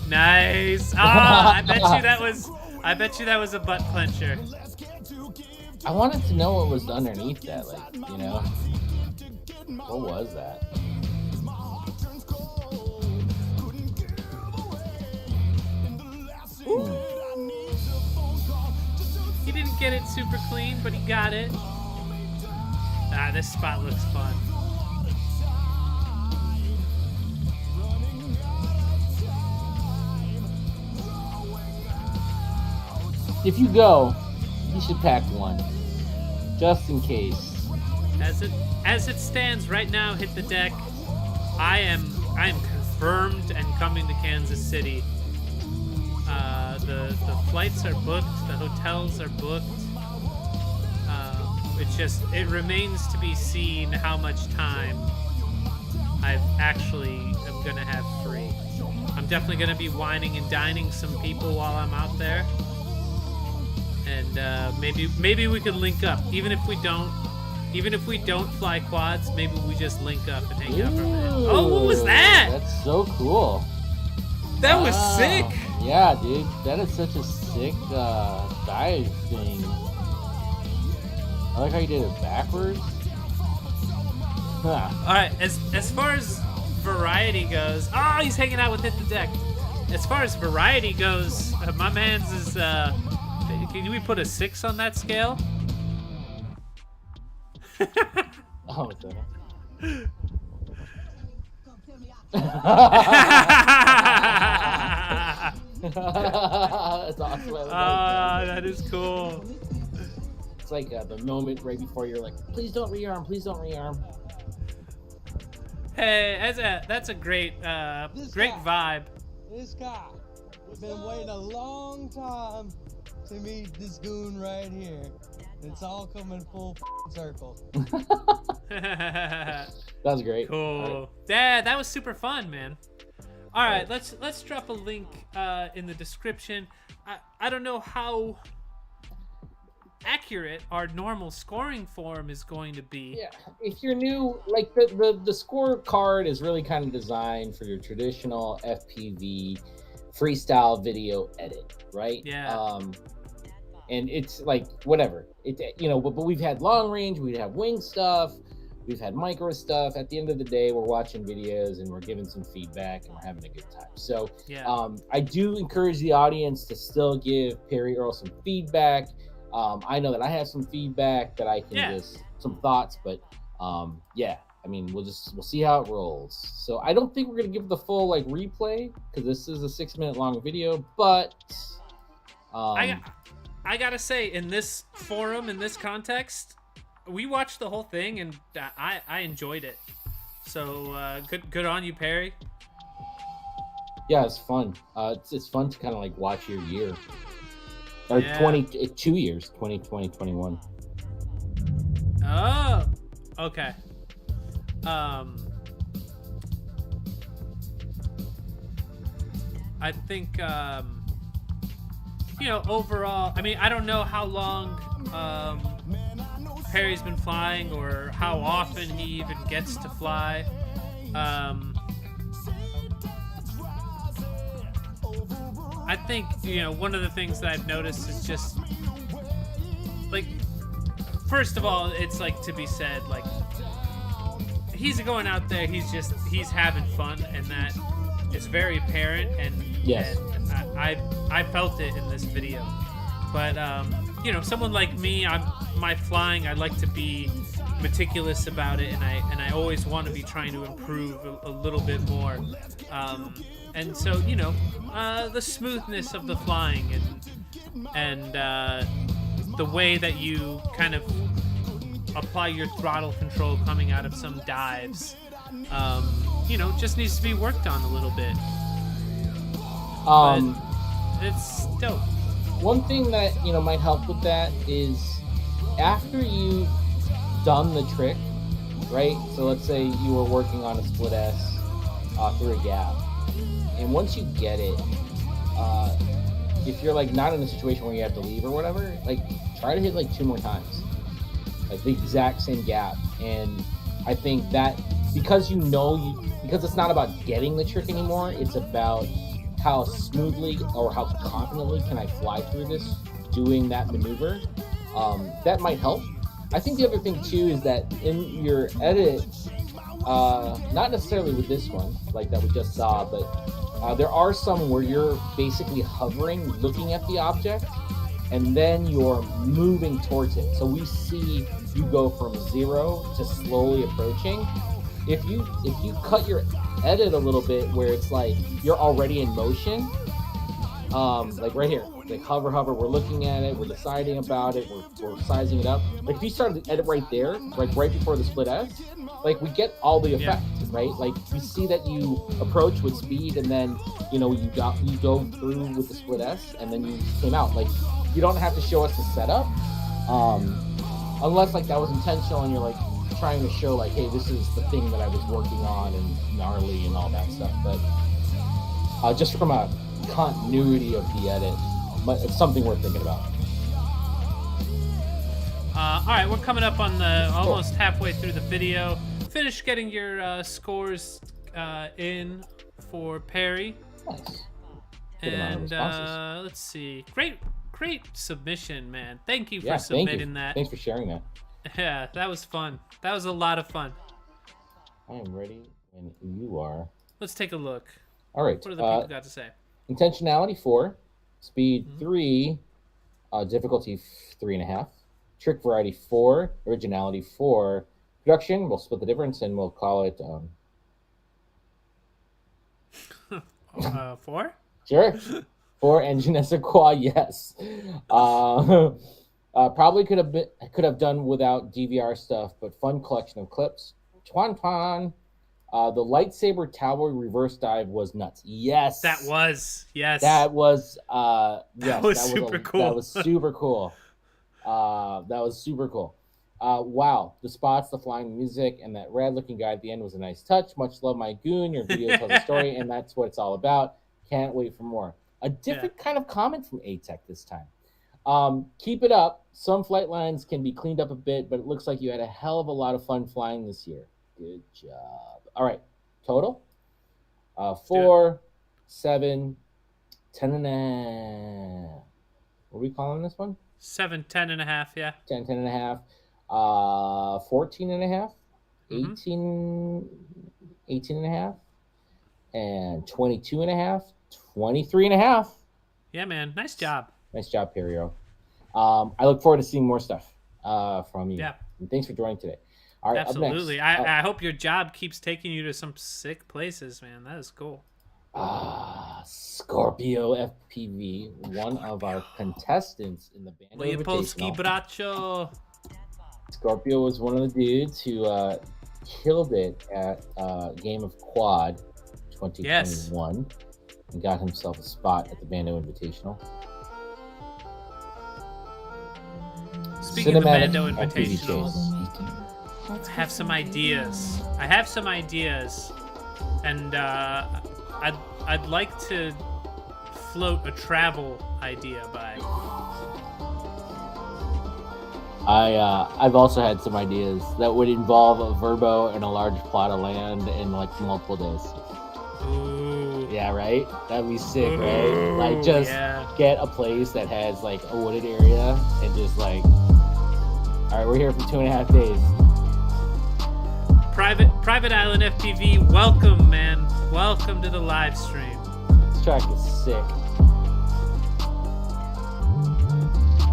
Nice. Ah, I bet you that was. I bet you that was a butt clencher. I wanted to know what was underneath that, like, you know? What was that? He didn't get it super clean, but he got it. Ah, this spot looks fun. If you go, you should pack one, just in case. As it stands right now, hit the deck. I am confirmed and coming to Kansas City. The flights are booked. The hotels are booked. It remains to be seen how much time I actually am gonna have free. I'm definitely gonna be wining and dining some people while I'm out there. And maybe we could link up, even if we don't fly quads. Maybe we just link up and hang out for a minute. Oh, what was that? That's so cool. That was sick. Yeah, dude, that is such a sick dive thing. I like how you did it backwards. Huh. All right, as far as variety goes, oh, he's hanging out with Hit the Deck. As far as variety goes, my man's is. Can we put a 6 on that scale? Oh, it's okay. That's awesome. That is cool. It's like the moment right before you're like, please don't rearm, please don't rearm. Hey, that's a great vibe. This guy. I've been waiting a long time to meet this goon right here. It's all coming full circle. That was great. Cool. Right. Yeah, that was super fun, man. All right, let's drop a link in the description. I don't know how accurate our normal scoring form is going to be. Yeah, if you're new, like the scorecard is really kind of designed for your traditional FPV freestyle video edit, right? Yeah. And it's like whatever it, but we've had long range, we have wing stuff, we've had micro stuff. At the end of the day, we're watching videos and we're giving some feedback and we're having a good time. So Yeah. I do encourage the audience to still give Perry Earl some feedback. I know that I have some feedback that I can some thoughts, but yeah, I mean, we'll see how it rolls. So I don't think we're gonna give the full like replay because this is a 6-minute long video, but I gotta say, in this forum, in this context, we watched the whole thing and I enjoyed it. So good on you, Perry. Yeah, it's fun. It's fun to kind of like watch your year. Or 2 years, 2020, 21. Oh, okay. I think, overall, I mean, I don't know how long Perry's been flying or how often he even gets to fly. I think, one of the things that I've noticed is just, like, first of all, it's like to be said, like, he's going out there, he's having fun, and that is very apparent, and, yes. and I felt it in this video. But, someone like me, my flying, I like to be meticulous about it, and I always want to be trying to improve a little bit more. And so, the smoothness of the flying and the way that you kind of apply your throttle control coming out of some dives, just needs to be worked on a little bit. But it's dope. One thing that, might help with that is after you've done the trick, right? So let's say you were working on a split S through a gap. And once you get it, if you're like not in a situation where you have to leave or whatever, like try to hit like 2 more times, like the exact same gap. And I think that because because it's not about getting the trick anymore, it's about how smoothly or how confidently can I fly through this doing that maneuver. That might help. I think the other thing too is that in your edit, not necessarily with this one like that we just saw, but there are some where you're basically hovering, looking at the object, and then you're moving towards it. So we see you go from 0 to slowly approaching. If you cut your edit a little bit where it's like you're already in motion, like right here, like hover, we're looking at it, we're deciding about it, we're sizing it up. Like if you started the edit right there, like right before the split S, like we get all the effect, right? Like we see that you approach with speed, and then you go through with the split S, and then you came out. Like you don't have to show us the setup, unless like that was intentional and you're like trying to show like, hey, this is the thing that I was working on and gnarly and all that stuff. But just from a continuity of the edit, it's something worth thinking about. All right, we're coming up on the almost halfway through the video. Finish getting your scores in for Perry. Nice. And let's see. Great submission, man. Thank you for submitting that. Thanks for sharing that. Yeah, that was fun. That was a lot of fun. I am ready when you are. Let's take a look. All right. What do the people got to say? Intentionality 4, speed 3, difficulty 3.5, trick variety 4, originality 4, production, we'll split the difference and we'll call it 4? Sure. 4 engine as a quad, yes. Probably could have done without DVR stuff, but fun collection of clips. Twan. The lightsaber tower reverse dive was nuts. Yes. That was yes. That was super cool. That was super cool. That was super cool. Wow, the spots, the flying music, and that rad-looking guy at the end was a nice touch. Much love, my goon. Your video tells a story, and that's what it's all about. Can't wait for more. A different kind of comment from A-Tech this time. Keep it up. Some flight lines can be cleaned up a bit, but it looks like you had a hell of a lot of fun flying this year. Good job. All right, total? 4, 7, 10 and a half. What are we calling this one? 7, 10 and a half, yeah. 10 and a half. 14 and a half. 18 and a half. And 22 and a half. 23 and a half. Yeah, man. Nice job. Nice job, Perio. I look forward to seeing more stuff from you. Yeah. And thanks for joining today. All right, absolutely. Up next. I hope your job keeps taking you to some sick places, man. That is cool. Scorpio FPV, one of our contestants in the band. Leopolski Bracho. Scorpio was one of the dudes who killed it at Game of Quad 2021 and got himself a spot at the Bando Invitational. Speaking of the Bando Invitational, I have some ideas. And I'd like to float a travel idea by. I've also had some ideas that would involve a Verbo and a large plot of land in like multiple days. Ooh. Yeah, right? That'd be sick, right? Like just get a place that has like a wooded area and just like, all right, we're here for 2.5 days. Private Island FPV, welcome, man. Welcome to the live stream. This track is sick.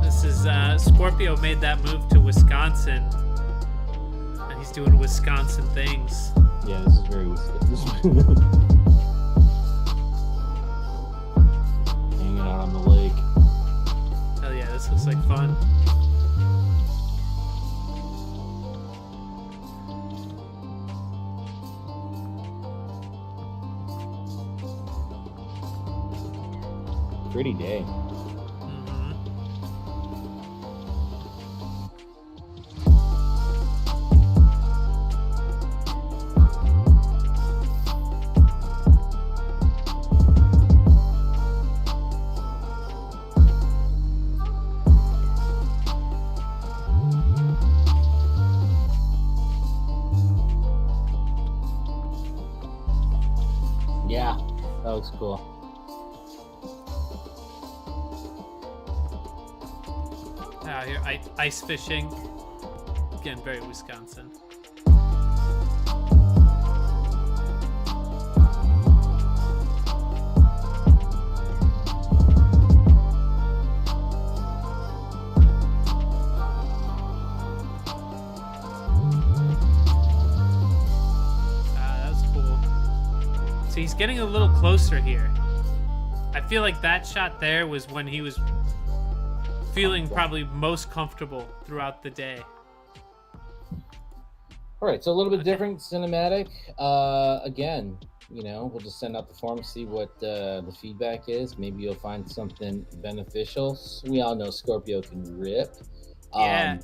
This is Scorpio made that move to Wisconsin, and he's doing Wisconsin things. Yeah, this is very Wisconsin. Hanging out on the lake. Hell yeah, this looks like fun. Pretty day. Yeah, that looks cool. Out here, ice fishing. Again, very Wisconsin. That was cool. So he's getting a little closer here. I feel like that shot there was when he was feeling probably most comfortable throughout the day. All right, so a little bit different cinematic. Again, you know, we'll just send out the form, see what the feedback is. Maybe you'll find something beneficial. We all know Scorpio can rip. Yeah,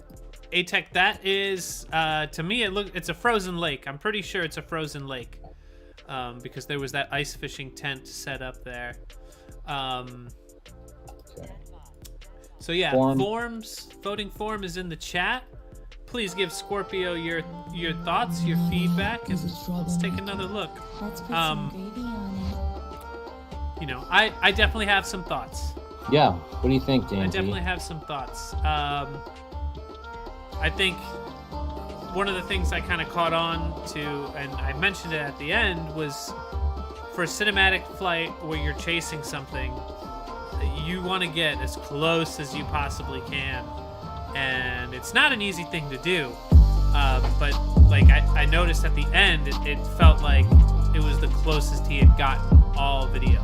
A-Tech, that is, to me, it's a frozen lake. I'm pretty sure it's a frozen lake because there was that ice fishing tent set up there. Okay. So yeah, voting form is in the chat. Please give Scorpio your thoughts, your feedback, and let's take another look. Let's put some gravy on You know, I definitely have some thoughts. Yeah, what do you think, Dan? I definitely have some thoughts. I think one of the things I kind of caught on to, and I mentioned it at the end, was for a cinematic flight where you're chasing something, you want to get as close as you possibly can, and it's not an easy thing to do, but like I noticed at the end it felt like it was the closest he had gotten all video.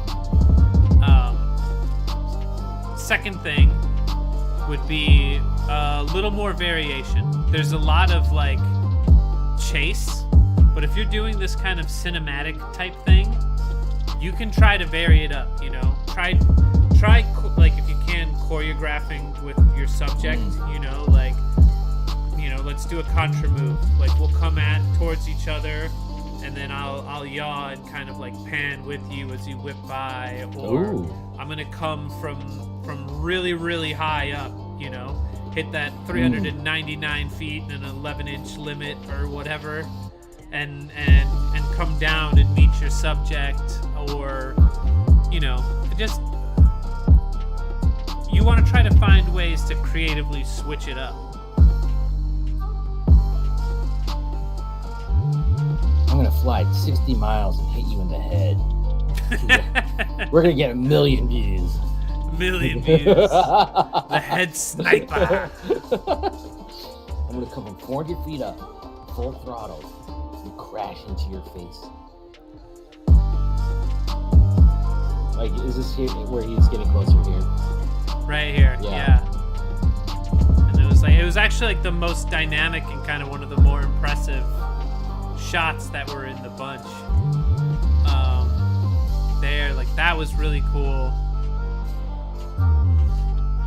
Second thing would be a little more variation. There's a lot of like chase, But if you're doing this kind of cinematic type thing, you can try to vary it up, you know. Try like if you can choreographing with your subject, you know, like, you know, let's do a contra move. Like we'll come towards each other, and then I'll yaw and kind of like pan with you as you whip by, or I'm gonna come from really, really high up, you know, hit that 399 feet and an 11-inch limit or whatever, and come down and meet your subject, or, you know, just, you want to try to find ways to creatively switch it up. I'm gonna fly 60 miles and hit you in the head. We're gonna get 1 million views. Million views. The head sniper. I'm gonna come from 400 feet up, full throttle, and crash into your face. Like, is this here where he's getting closer here? Right here, yeah. And it was actually like the most dynamic and kind of one of the more impressive shots that were in the bunch. There, like, that was really cool.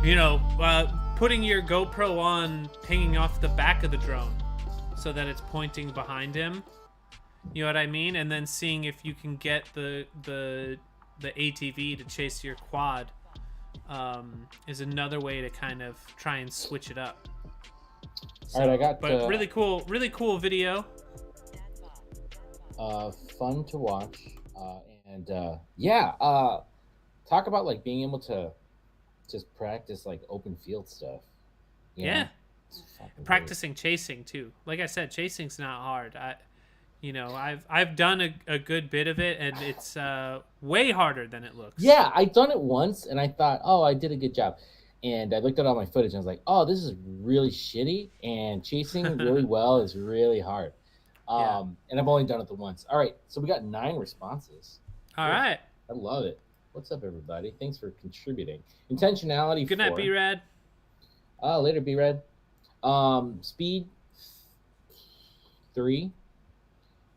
You know, putting your GoPro on, hanging off the back of the drone so that it's pointing behind him. You know what I mean? And then seeing if you can get the ATV to chase your quad is another way to kind of try and switch it up. So, all right, really cool video. Fun to watch, talk about like being able to just practice like open field stuff. Yeah, practicing chasing too. Like I said, chasing's not hard. I've done a good bit of it, and it's way harder than it looks. Yeah, I've done it once, and I thought, oh, I did a good job. And I looked at all my footage, and I was like, oh, this is really shitty, and chasing really well is really hard. And I've only done it the once. All right, so we got 9 responses. All right. I love it. What's up, everybody? Thanks for contributing. Intentionality. Good night, B-Rad. Later, B-Rad. Speed 3.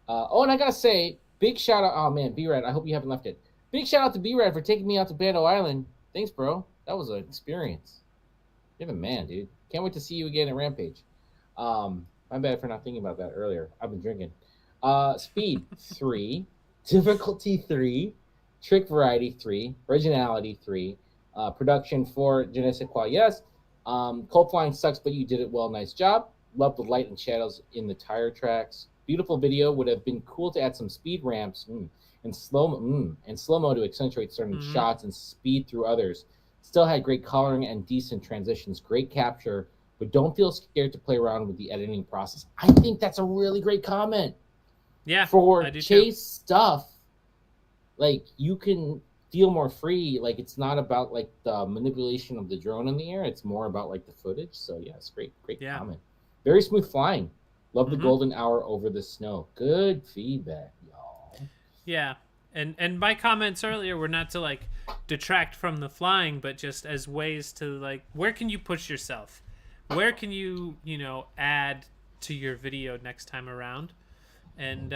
And I gotta say, big shout out. Oh man, B-Rad, I hope you haven't left it. Big shout out to B-Rad for taking me out to Bando Island. Thanks, bro. That was an experience. You're the man, dude. Can't wait to see you again at Rampage. My bad for not thinking about that earlier. I've been drinking. Speed 3, difficulty 3, trick variety 3, originality 3, production 4, je ne sais quoi, yes. Cold flying sucks, but you did it well. Nice job. Love the light and shadows in the tire tracks. Beautiful video. Would have been cool to add some speed ramps and slow-mo to accentuate certain shots and speed through others. Still had great coloring and decent transitions. Great capture, but don't feel scared to play around with the editing process. I think that's a really great comment. Yeah, for chase stuff, like, you can feel more free. Like, it's not about like the manipulation of the drone in the air. It's more about like the footage. So yeah, it's great comment. Very smooth flying. Love the golden hour over the snow. Good feedback, y'all. Yeah, and my comments earlier were not to like detract from the flying, but just as ways to like, where can you push yourself? Where can you add to your video next time around? And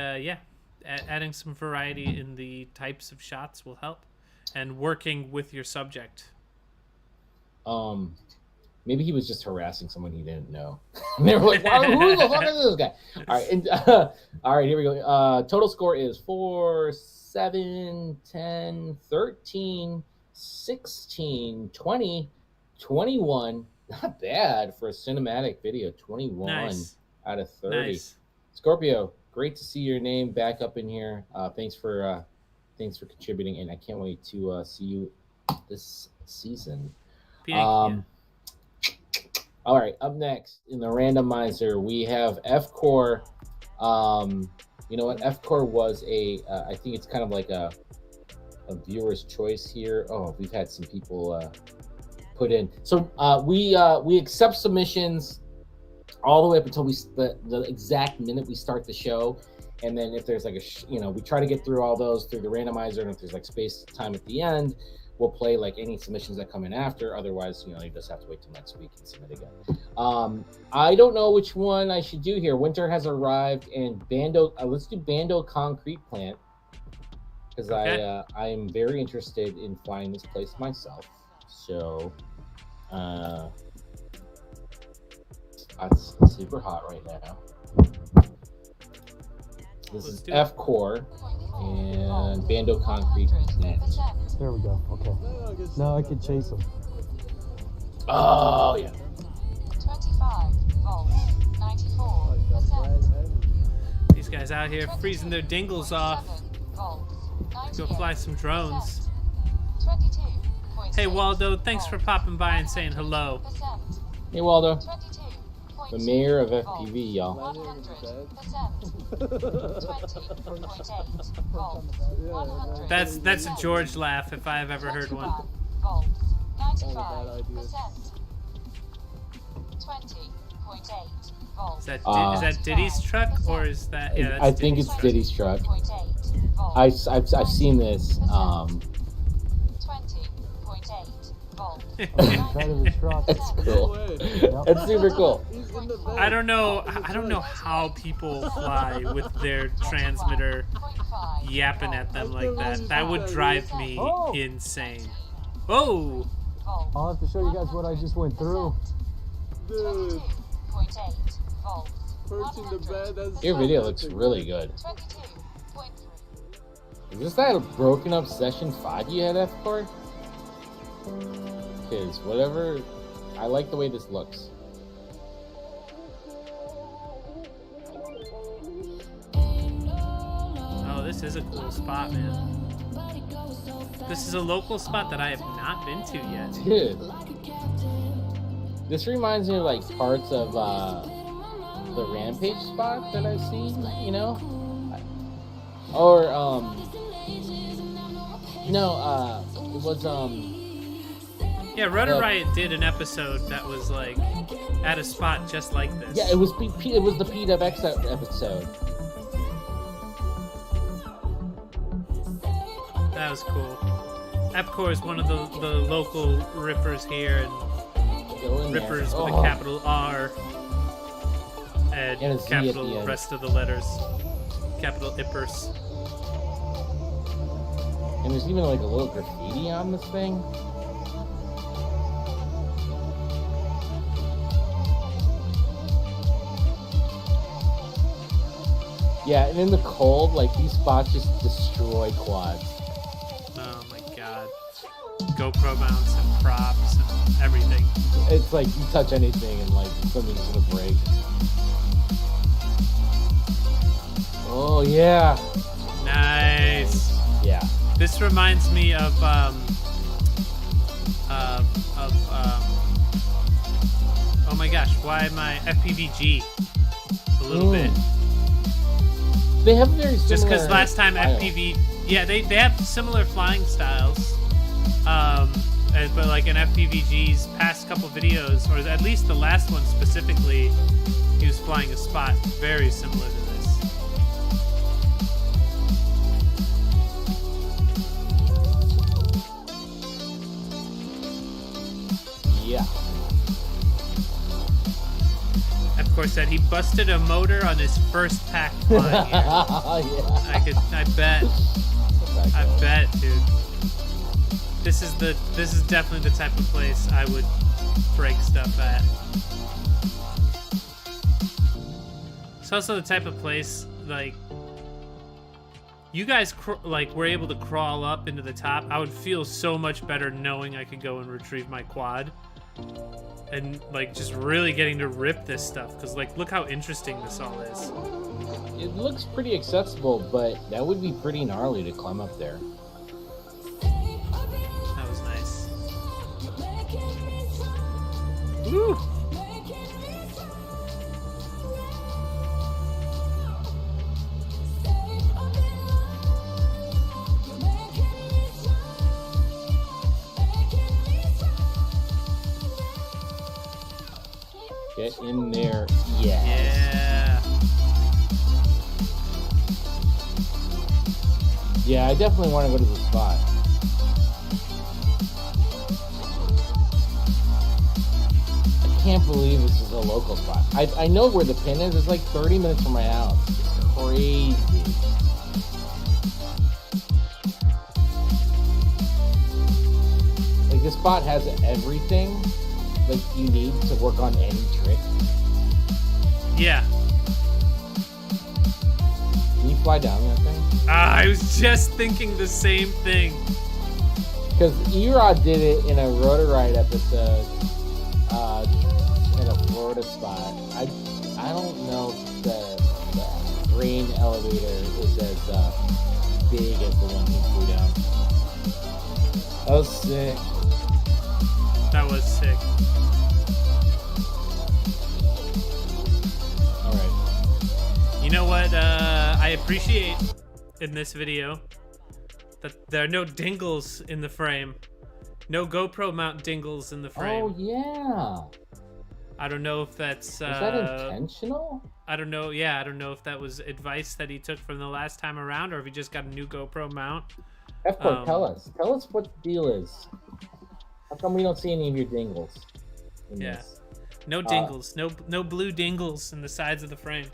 adding some variety in the types of shots will help, and working with your subject. Maybe he was just harassing someone he didn't know. And they were like, who the fuck is this guy? All right, all right, here we go. Total score is 4, 7, 10, 13, 16, 20, 21. Not bad for a cinematic video. 21 out of 30. Nice. Scorpio, great to see your name back up in here. Thanks for contributing, and I can't wait to see you this season. All right, up next in the randomizer, we have F-Core. You know what? F-Core was I think it's kind of like a viewer's choice here. Oh, we've had some people put in. So we accept submissions all the way up until the exact minute we start the show. And then if there's like we try to get through all those through the randomizer, and if there's like space time at the end, we'll play like any submissions that come in after. Otherwise, you just have to wait till next week and submit again. I don't know which one I should do here. Winter has arrived, and Bando. Let's do Bando Concrete Plant, because I am very interested in flying this place myself. So, it's super hot right now. This is F Core and Bando Concrete Plant. There we go. Okay. Now I can chase him. Oh yeah. 25 volts, 94%. These guys out here freezing their dingles off. Go fly some drones. Hey Waldo, thanks for popping by and saying hello. Hey Waldo. The mayor of FPV, y'all. 100%. That's a George laugh if I've ever heard one. 95%. 20.8 volts. Is that Diddy's truck or is that? Yeah, that's I think it's Diddy's truck. 0.8 I've seen this. 20.8 volts. Side of his truck. That's cool. That's super cool. I don't know how people fly with their transmitter yapping at them like that. That would drive me insane. Oh! I'll have to show you guys what I just went through. Dude, 22.8 volts. perching the bed. That's Your video looks really good. 22.3. Is this that broken up session 5 you had, F-Core? Because whatever, I like the way this looks. Oh, this is a cool spot, man. This is a local spot that I have not been to yet. Dude. This reminds me of like parts of the Rampage spot that I've seen, Or it was Yeah, Rudder Riot did an episode that was like at a spot just like this. yeah, it was the PWX episode. That was cool. Epcor is one of the local rippers here, and Go in rippers there. with a capital R and And a Z at the capital end. rest of the letters. Capital Ippers. And there's even like a little graffiti on this thing. Yeah, and in the cold, like these spots just destroy quads. Oh my god. GoPro mounts and props and everything. It's like you touch anything and like something's gonna break. Oh yeah. Nice. Yeah. This reminds me of oh my gosh, why am I FPVG? A little bit. They have very similar. Just because last time style. FPV, yeah, they have similar flying styles, but like in FPVG's past couple videos, or at least the last one specifically, he was flying a spot very similar to this. Yeah. Of course, said he busted a motor on his first pack flying here. Yeah. I bet, dude. This is definitely the type of place I would break stuff at. It's also the type of place, like, you guys were able to crawl up into the top. I would feel so much better knowing I could go and retrieve my quad. And like just really getting to rip this stuff, because like look how interesting this all is. It looks pretty accessible, but that would be pretty gnarly to climb up there. That was nice. Woo! Get in there, yes. Yeah. Yeah, I definitely want to go to the spot. can't believe this is a local spot. I know where the pin is. It's like 30 minutes from my house. It's crazy. Like, this spot has everything like you need to work on any trick. Yeah. Can you fly down that thing? I was just thinking the same thing. Because Erod did it in a Rotor Ride episode in a Florida spot. I don't know if the grain elevator is as big as the one he flew down. That was sick. That was sick. Alright. You know what I appreciate in this video? That there are no dingles in the frame. No GoPro mount dingles in the frame. Oh, yeah. I don't know if that's... Is that intentional? I don't know. Yeah, I don't know if that was advice that he took from the last time around or if he just got a new GoPro mount. F-Core, tell us. Tell us what the deal is. How come we don't see any of your dingles in Yeah. this? No dingles. No blue dingles in the sides of the frame.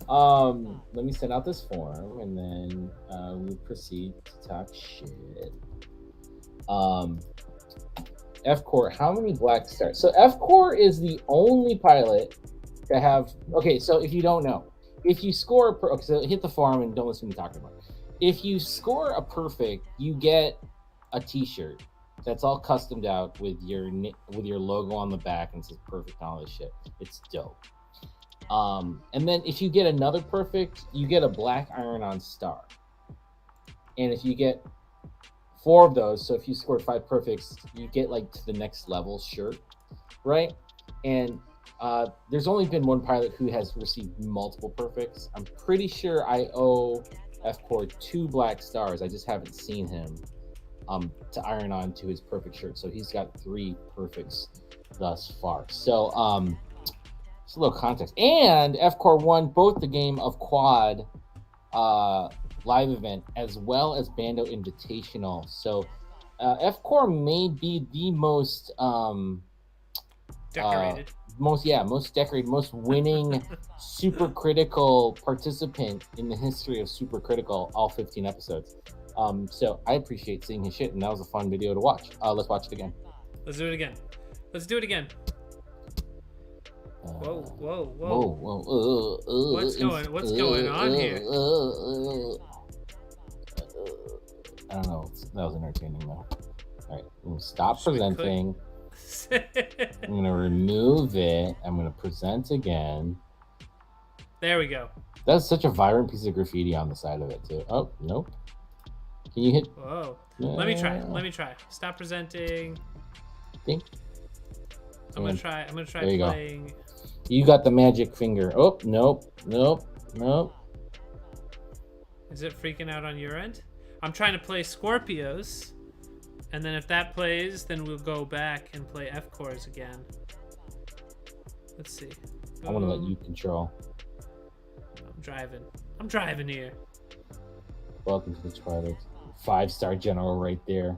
Let me send out this form and then we proceed to talk shit. F-Core, how many black stars? So F-Core is the only pilot to have... Okay, so if you don't know, if you score... Okay, so hit the form and don't listen to me talking about it. If you score a perfect, you get a t-shirt that's all customed out with your logo on the back and says perfect and all this shit. It's dope. And then if you get another perfect, you get a black iron-on star. And if you get 4 of those, so if you scored 5 perfects, you get like to the next level shirt, right? And there's only been one pilot who has received multiple perfects. I'm pretty sure I owe F-Core 2 black stars. I just haven't seen him to iron on to his perfect shirt. So he's got 3 perfects thus far. So just a little context. And F-Core won both the game of Quad live event as well as Bando Invitational. So F-Core may be the most Decorated. most decorated, most winning super critical participant in the history of super critical, all 15 episodes. So I appreciate seeing his shit, and that was a fun video to watch. Let's watch it again. Let's do it again. Let's do it again. Whoa. What's going on here? I don't know. That was entertaining though. All right, I'm gonna stop presenting. I'm gonna remove it. I'm gonna present again. There we go. That's such a vibrant piece of graffiti on the side of it too. Oh, nope. Can you hit? Whoa. Let me try. Stop presenting. Think. I'm gonna try There you playing. Go. You got the magic finger. Oh, nope. Is it freaking out on your end? I'm trying to play Scorpios, and then if that plays, then we'll go back and play F-Cores again. Let's see. I want to let you control. I'm driving here. Welcome to the Twilight. 5-star general right there.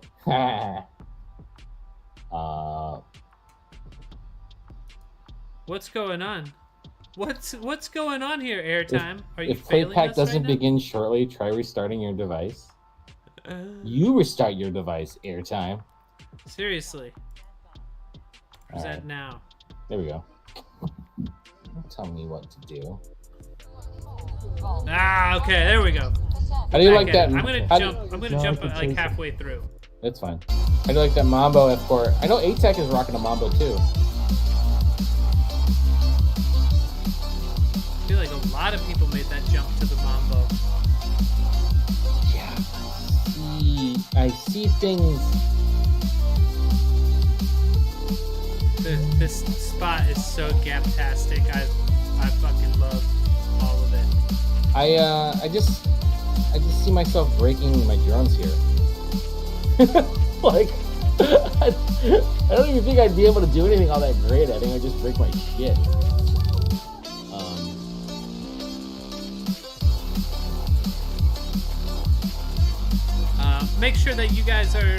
What's going on? What's going on here, Airtime? Are you if failing Playpack us doesn't right now? begin shortly, try restarting your device. You restart your device, Airtime. Seriously. Present right. now. There we go. Don't tell me what to do. Ah, okay, there we go. How do you like Back that? at it. I'm gonna jump like halfway through. That's fine. How do you like that Mambo F-Core? I know A-Tech is rocking a Mambo too. I feel like a lot of people made that jump to the Mambo. Yeah. I see things. This spot is so gaptastic. I fucking love all of it. I just see myself breaking my drones here. Like, I don't even think I'd be able to do anything all that great. I think I'd just break my shit. Make sure that you guys are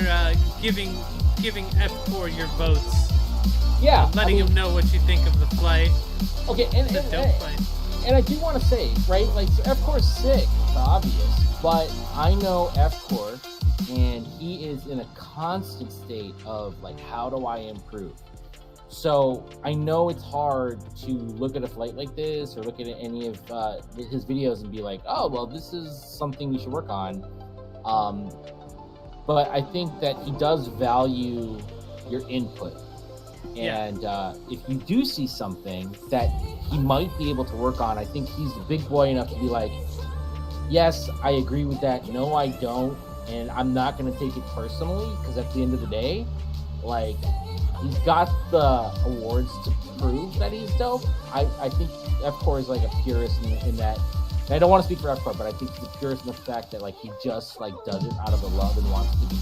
giving F4 your votes Yeah, letting him know what you think of the flight. Okay, The dope flight. and I do want to say, right, like, so F-Core is sick, it's obvious, but I know F-Core, and he is in a constant state of, like, how do I improve? So I know it's hard to look at a flight like this or look at any of his videos and be like, oh, well, this is something you should work on. But I think that he does value your input. And if you do see something that he might be able to work on, I think he's the big boy enough to be like, yes, I agree with that. No, I don't. And I'm not going to take it personally, because at the end of the day, like, he's got the awards to prove that he's dope. I think F-Core is like a purist in that. And I don't want to speak for F-Core, but I think he's a purist in the fact that, like, he just, like, does it out of the love and wants to be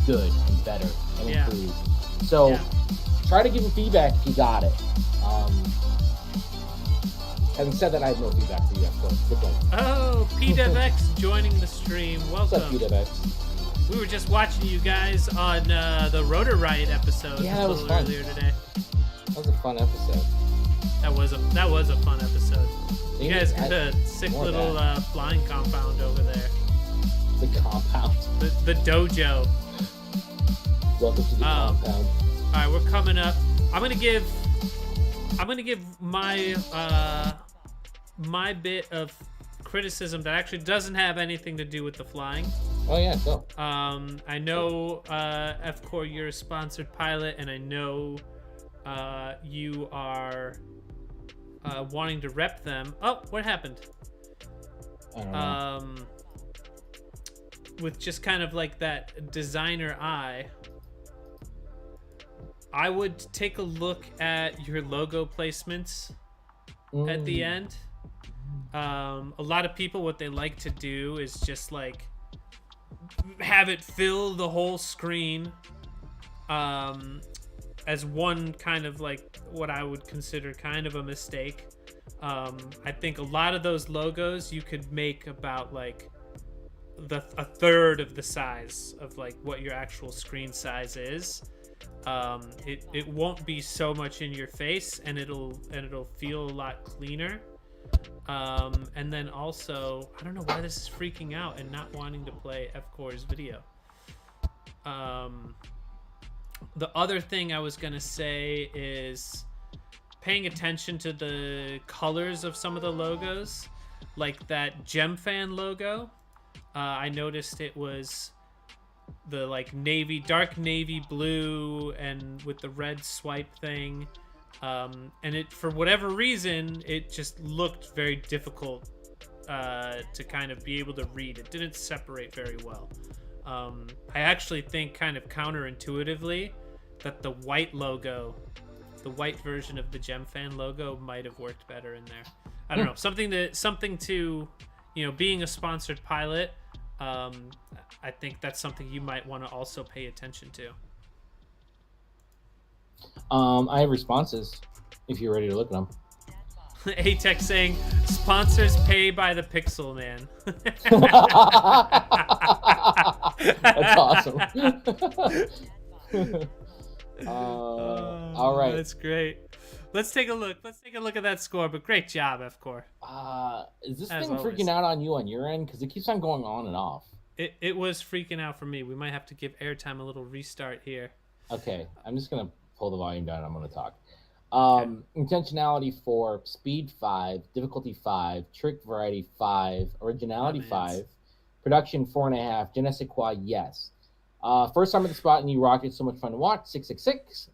good and better and improve. So try to give him feedback if you got it. Having said that, I have no feedback for you, F-Core. Good one. Oh, PDevX joining the stream. Welcome. What's up, PDevX? We were just watching you guys on the Rotor Riot episode Yeah, that was little fun. earlier today. That was a fun episode. That was a fun episode. You Maybe guys got a sick more of little flying compound over there. The compound. The dojo. Welcome to the compound. All right, we're coming up. I'm gonna give my my bit of criticism that actually doesn't have anything to do with the flying. Oh yeah, go. I know F-Core, you're a sponsored pilot, and I know you are wanting to rep them. Oh, what happened? I don't know. With just kind of like that designer eye, I would take a look at your logo placements at the end. A lot of people, what they like to do is just like have it fill the whole screen as one kind of like what I would consider kind of a mistake. I think a lot of those logos you could make about like a third of the size of like what your actual screen size is. It won't be so much in your face, and it'll feel a lot cleaner. And then also, I don't know why this is freaking out and not wanting to play F-Core's video. The other thing I was gonna say is paying attention to the colors of some of the logos, like that GemFan logo. I noticed it was the like dark navy blue and with the red swipe thing. And it, for whatever reason, it just looked very difficult to kind of be able to read. It didn't separate very well. I actually think kind of counterintuitively that the white logo, the white version of the GemFan logo might have worked better in there. I don't know, something to, you know, being a sponsored pilot, I think that's something you might want to also pay attention to. I have responses if you're ready to look at them. A-Tech saying, sponsors pay by the pixel, man. That's awesome. All right. That's great. Let's take a look. Let's take a look at that score. But great job, F-Core. Is this As thing always. freaking out on you on your end? Because it keeps on going on and off. It was freaking out for me. We might have to give airtime a little restart here. Okay, I'm just going to pull the volume down. I'm going to talk. Intentionality 4, speed 5, difficulty 5, trick variety 5, originality Oh, man. 5, production 4.5, je ne sais quoi, yes. First time at the spot and you rocked it, so much fun to watch, 666.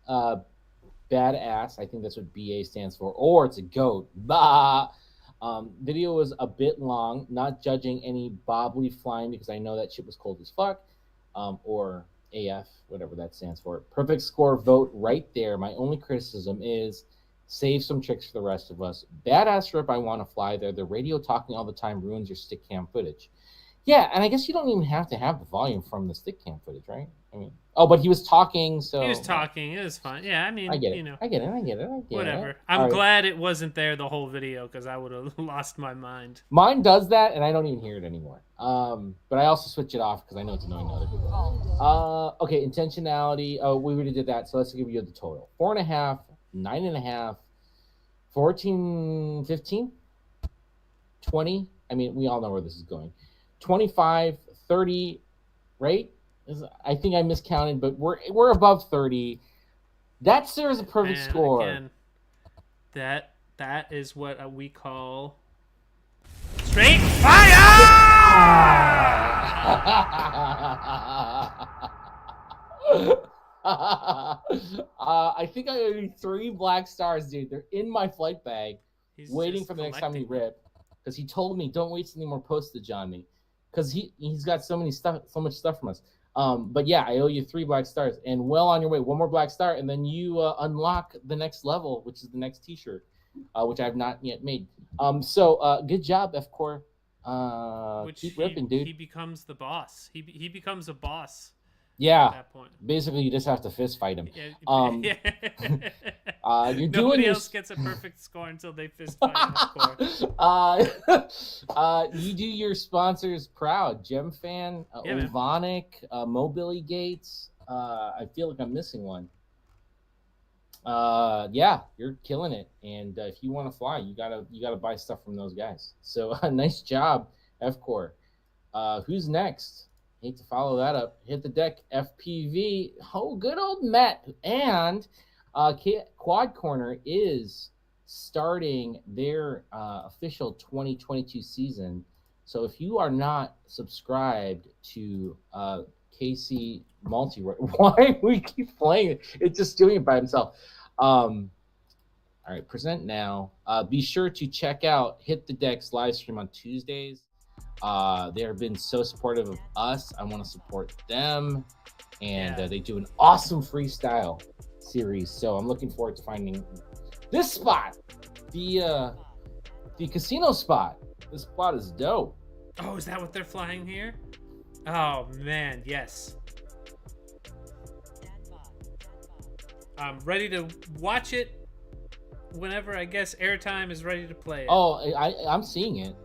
Badass, I think that's what BA stands for, or it's a goat. Bah! Video was a bit long, not judging any bobbly flying because I know that shit was cold as fuck, or AF, whatever that stands for. Perfect score vote right there. My only criticism is save some tricks for the rest of us. Badass rip, I want to fly there. The radio talking all the time ruins your stick cam footage. Yeah, and I guess you don't even have to have the volume from the stick cam footage, right? I I mean, oh, but he was talking, so He was talking. It was fun. Yeah, I mean, I get it. you know, I get it. whatever. All I'm right. glad it wasn't there the whole video because I would have lost my mind. Mine does that, and I don't even hear it anymore. But I also switch it off because I know it's annoying to other people. Okay, intentionality. Oh, we already did that, so let's give you the total: 4.5, 9.5, 14, 15, 20. I mean, we all know where this is going. 25, 30, right? I think I miscounted, but we're above 30. That serves a perfect score. Again, that is what we call straight fire. I think I owe you 3 black stars, dude. They're in my flight bag, waiting for the next time we rip. Because he told me, don't waste any more postage on me. Because he's got so much stuff from us. But yeah, I owe you 3 black stars, and well on your way. 1 more black star, and then you unlock the next level, which is the next T-shirt, which I have not yet made. So good job, F-Core. Keep ripping, dude. He becomes the boss. He becomes a boss. Yeah. At that point. Basically, you just have to fist fight him. Yeah. You're Nobody doing else gets a perfect score until they fist fight F-Core. You do your sponsors proud. GemFan, Ovonic, Mobility Gates. I feel like I'm missing one. Yeah, you're killing it. And if you want to fly, you gotta buy stuff from those guys. So nice job, F-Core. Who's next? Hate to follow that up. Hit the deck, FPV. Oh, good old Matt. And Quad Corner is starting their official 2022 season. So if you are not subscribed to KC Multi, why we keep playing it? It's just doing it by himself. All right, present now. Be sure to check out Hit the Deck's live stream on Tuesdays. They have been so supportive of us. I want to support them, and they do an awesome freestyle series. So I'm looking forward to finding this spot, the casino spot. This spot is dope. Oh, is that what they're flying here? Oh man, yes. I'm ready to watch it whenever I guess airtime is ready to play it. Oh, I'm seeing it.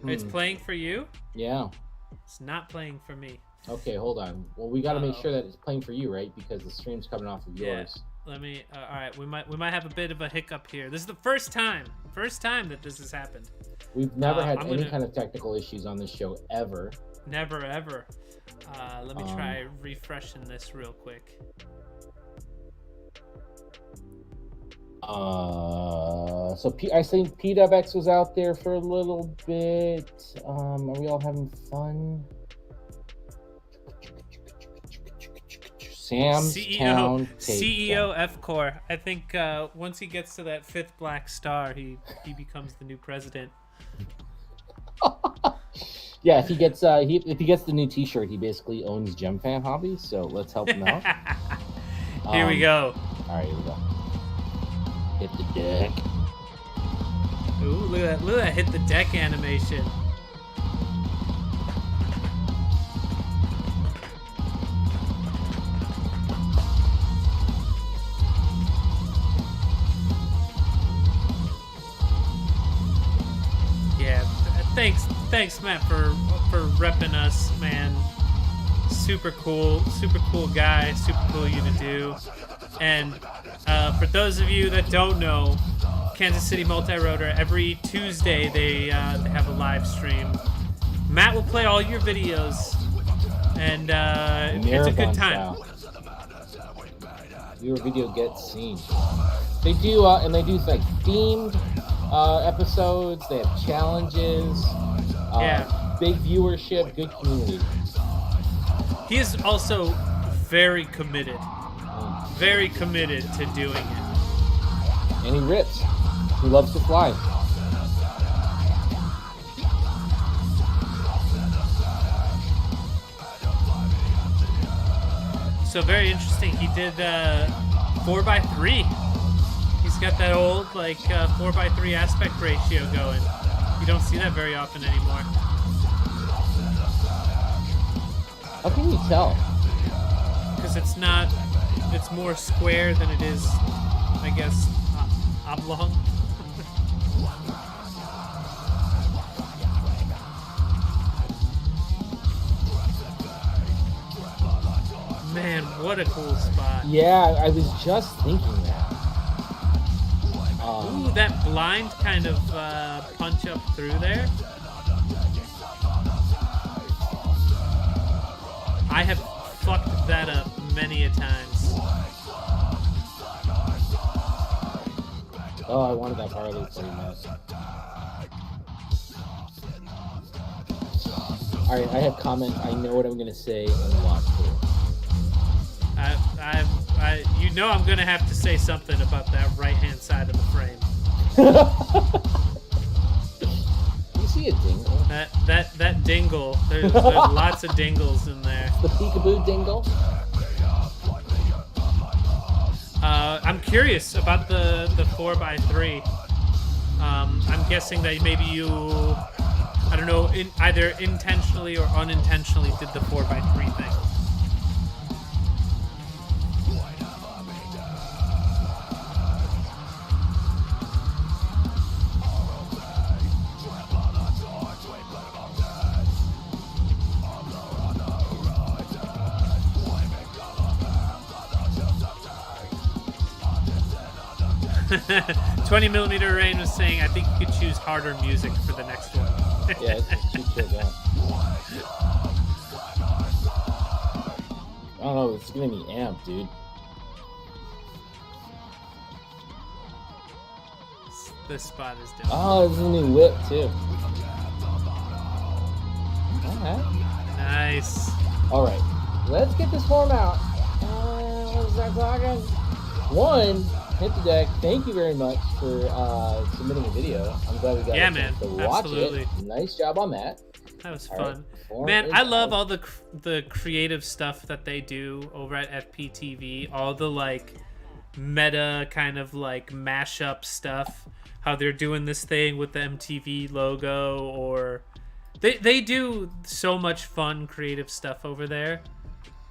It's playing for you? Yeah. It's not playing for me. Okay, hold on. Well, we got to make sure that it's playing for you, right? Because the stream's coming off of yours. Let me. All right, we might have a bit of a hiccup here. This is the first time that this has happened. We've never had any kind of technical issues on this show ever. Never ever. Let me try refreshing this real quick. So I think PWX was out there for a little bit. Are we all having fun? Sam's Town CEO F-Core. I think once he gets to that 5th black star, he becomes the new president. Yeah, if he gets the new T-shirt, he basically owns GemFan Hobbies. So let's help him out. Here we go. All right, here we go. Hit the deck. Ooh, look at that hit the deck animation. Yeah, thanks Matt for repping us, man. Super cool guy, super cool you to do. And for those of you that don't know, Kansas City Multi-Rotor, every Tuesday they have a live stream. Matt will play all your videos, and it's a good time. Your video gets seen. They do, and they do like themed episodes. They have challenges. Big viewership, good community. He is also very committed to doing it. And he rips. He loves to fly. So very interesting. He did 4x3. He's got that old 4x3 aspect ratio going. You don't see that very often anymore. How can you tell? because it's not. It's more square than it is, I guess, oblong. Man, what a cool spot. Yeah, I was just thinking that. Ooh, that blind kind of punch up through there. I have fucked that up many a times. Oh, I wanted that parlay pretty much. Alright, I have comments. I know what I'm going to say on the walkthrough. You know I'm gonna have to say something about that right-hand side of the frame. You see a dingle? That dingle. There's lots of dingles in there. The peekaboo dingle? I'm curious about the 4x3. I'm guessing that maybe you, I don't know, either intentionally or unintentionally did the 4x3 thing. 20mm Rain was saying, I think you could choose harder music for the next one. Yeah, it's too chill down. I don't know, it's gonna be amped, dude. This spot is different. Oh, this is a new whip, too. Alright. Nice. Alright, let's get this form out. What is that talking? One, hit the deck. Thank you very much for submitting a video. I'm glad we got a chance to watch absolutely. it. Nice job on that. That was All fun. right, Man, I love all the creative stuff that they do over at FPTV. All the like meta kind of like mashup stuff. How they're doing this thing with the MTV logo, or they do so much fun creative stuff over there.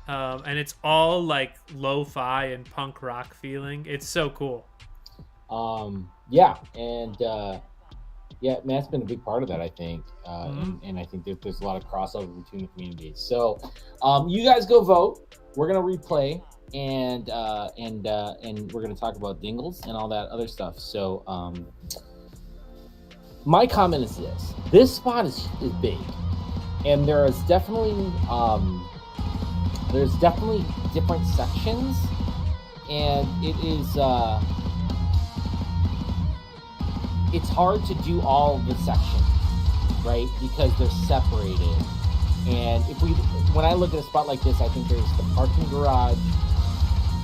And it's all like lo-fi and punk rock feeling. It's so cool. Yeah, and yeah, Matt's been a big part of that, I think. And I think there's a lot of crossover between the communities. So you guys go vote. We're gonna replay and we're gonna talk about dingles and all that other stuff. So my comment is this: this spot is big, and there is definitely there's definitely different sections, and it is it's hard to do all the sections, right? Because they're separated. And when I look at a spot like this, I think there's the parking garage,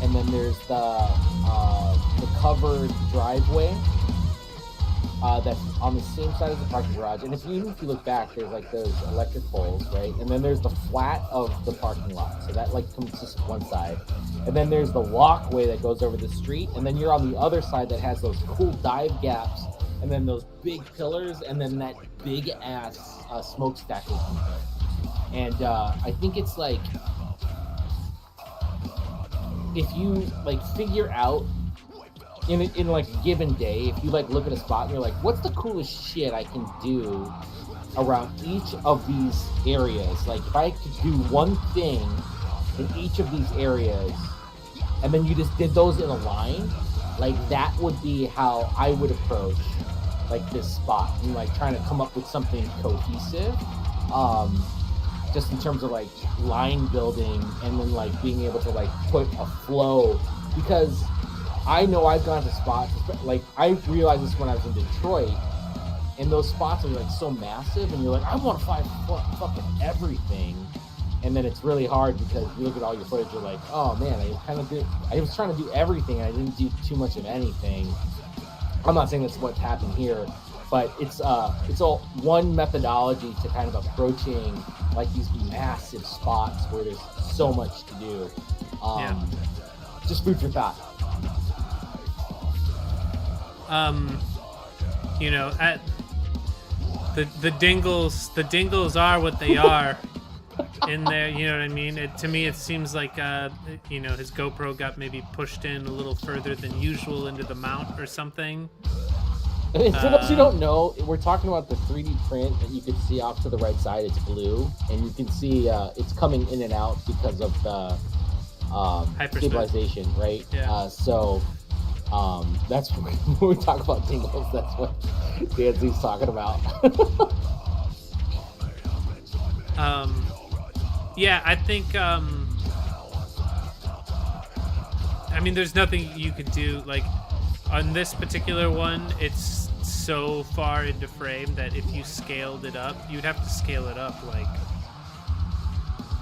and then there's the covered driveway that's on the same side as the parking garage. And even if you look back, there's like those electric poles, right? And then there's the flat of the parking lot. So that like comes just one side. And then there's the walkway that goes over the street. And then you're on the other side that has those cool dive gaps. And then those big pillars. And then that big ass smokestack is in there. And I think it's like, if you like figure out in like a given day, if you like look at a spot and you're like, what's the coolest shit I can do around each of these areas? Like if I could do one thing in each of these areas, and then you just did those in a line, like that would be how I would approach like this spot, and like trying to come up with something cohesive, just in terms of like line building, and then like being able to like put a flow. Because I know I've gone to spots, like I realized this when I was in Detroit, and those spots are like so massive, and you're like, I want to find fucking everything, and then it's really hard because you look at all your footage, you're like, oh man, I was trying to do everything, and I didn't do too much of anything. I'm not saying that's what's happened here, but it's all one methodology to kind of approaching like these massive spots where there's so much to do. Just food for thought. You know, at the dingles are what they are. in there. You know what I mean? To me, it seems like his GoPro got maybe pushed in a little further than usual into the mount or something. For those who don't know, we're talking about the 3D print that you can see off to the right side. It's blue, and you can see it's coming in and out because of the stabilization, right? Yeah. That's when we talk about tingles. That's what Danzy's talking about. Yeah, I think. There's nothing you could do. Like on this particular one, it's so far into frame that if you scaled it up, you'd have to scale it up like.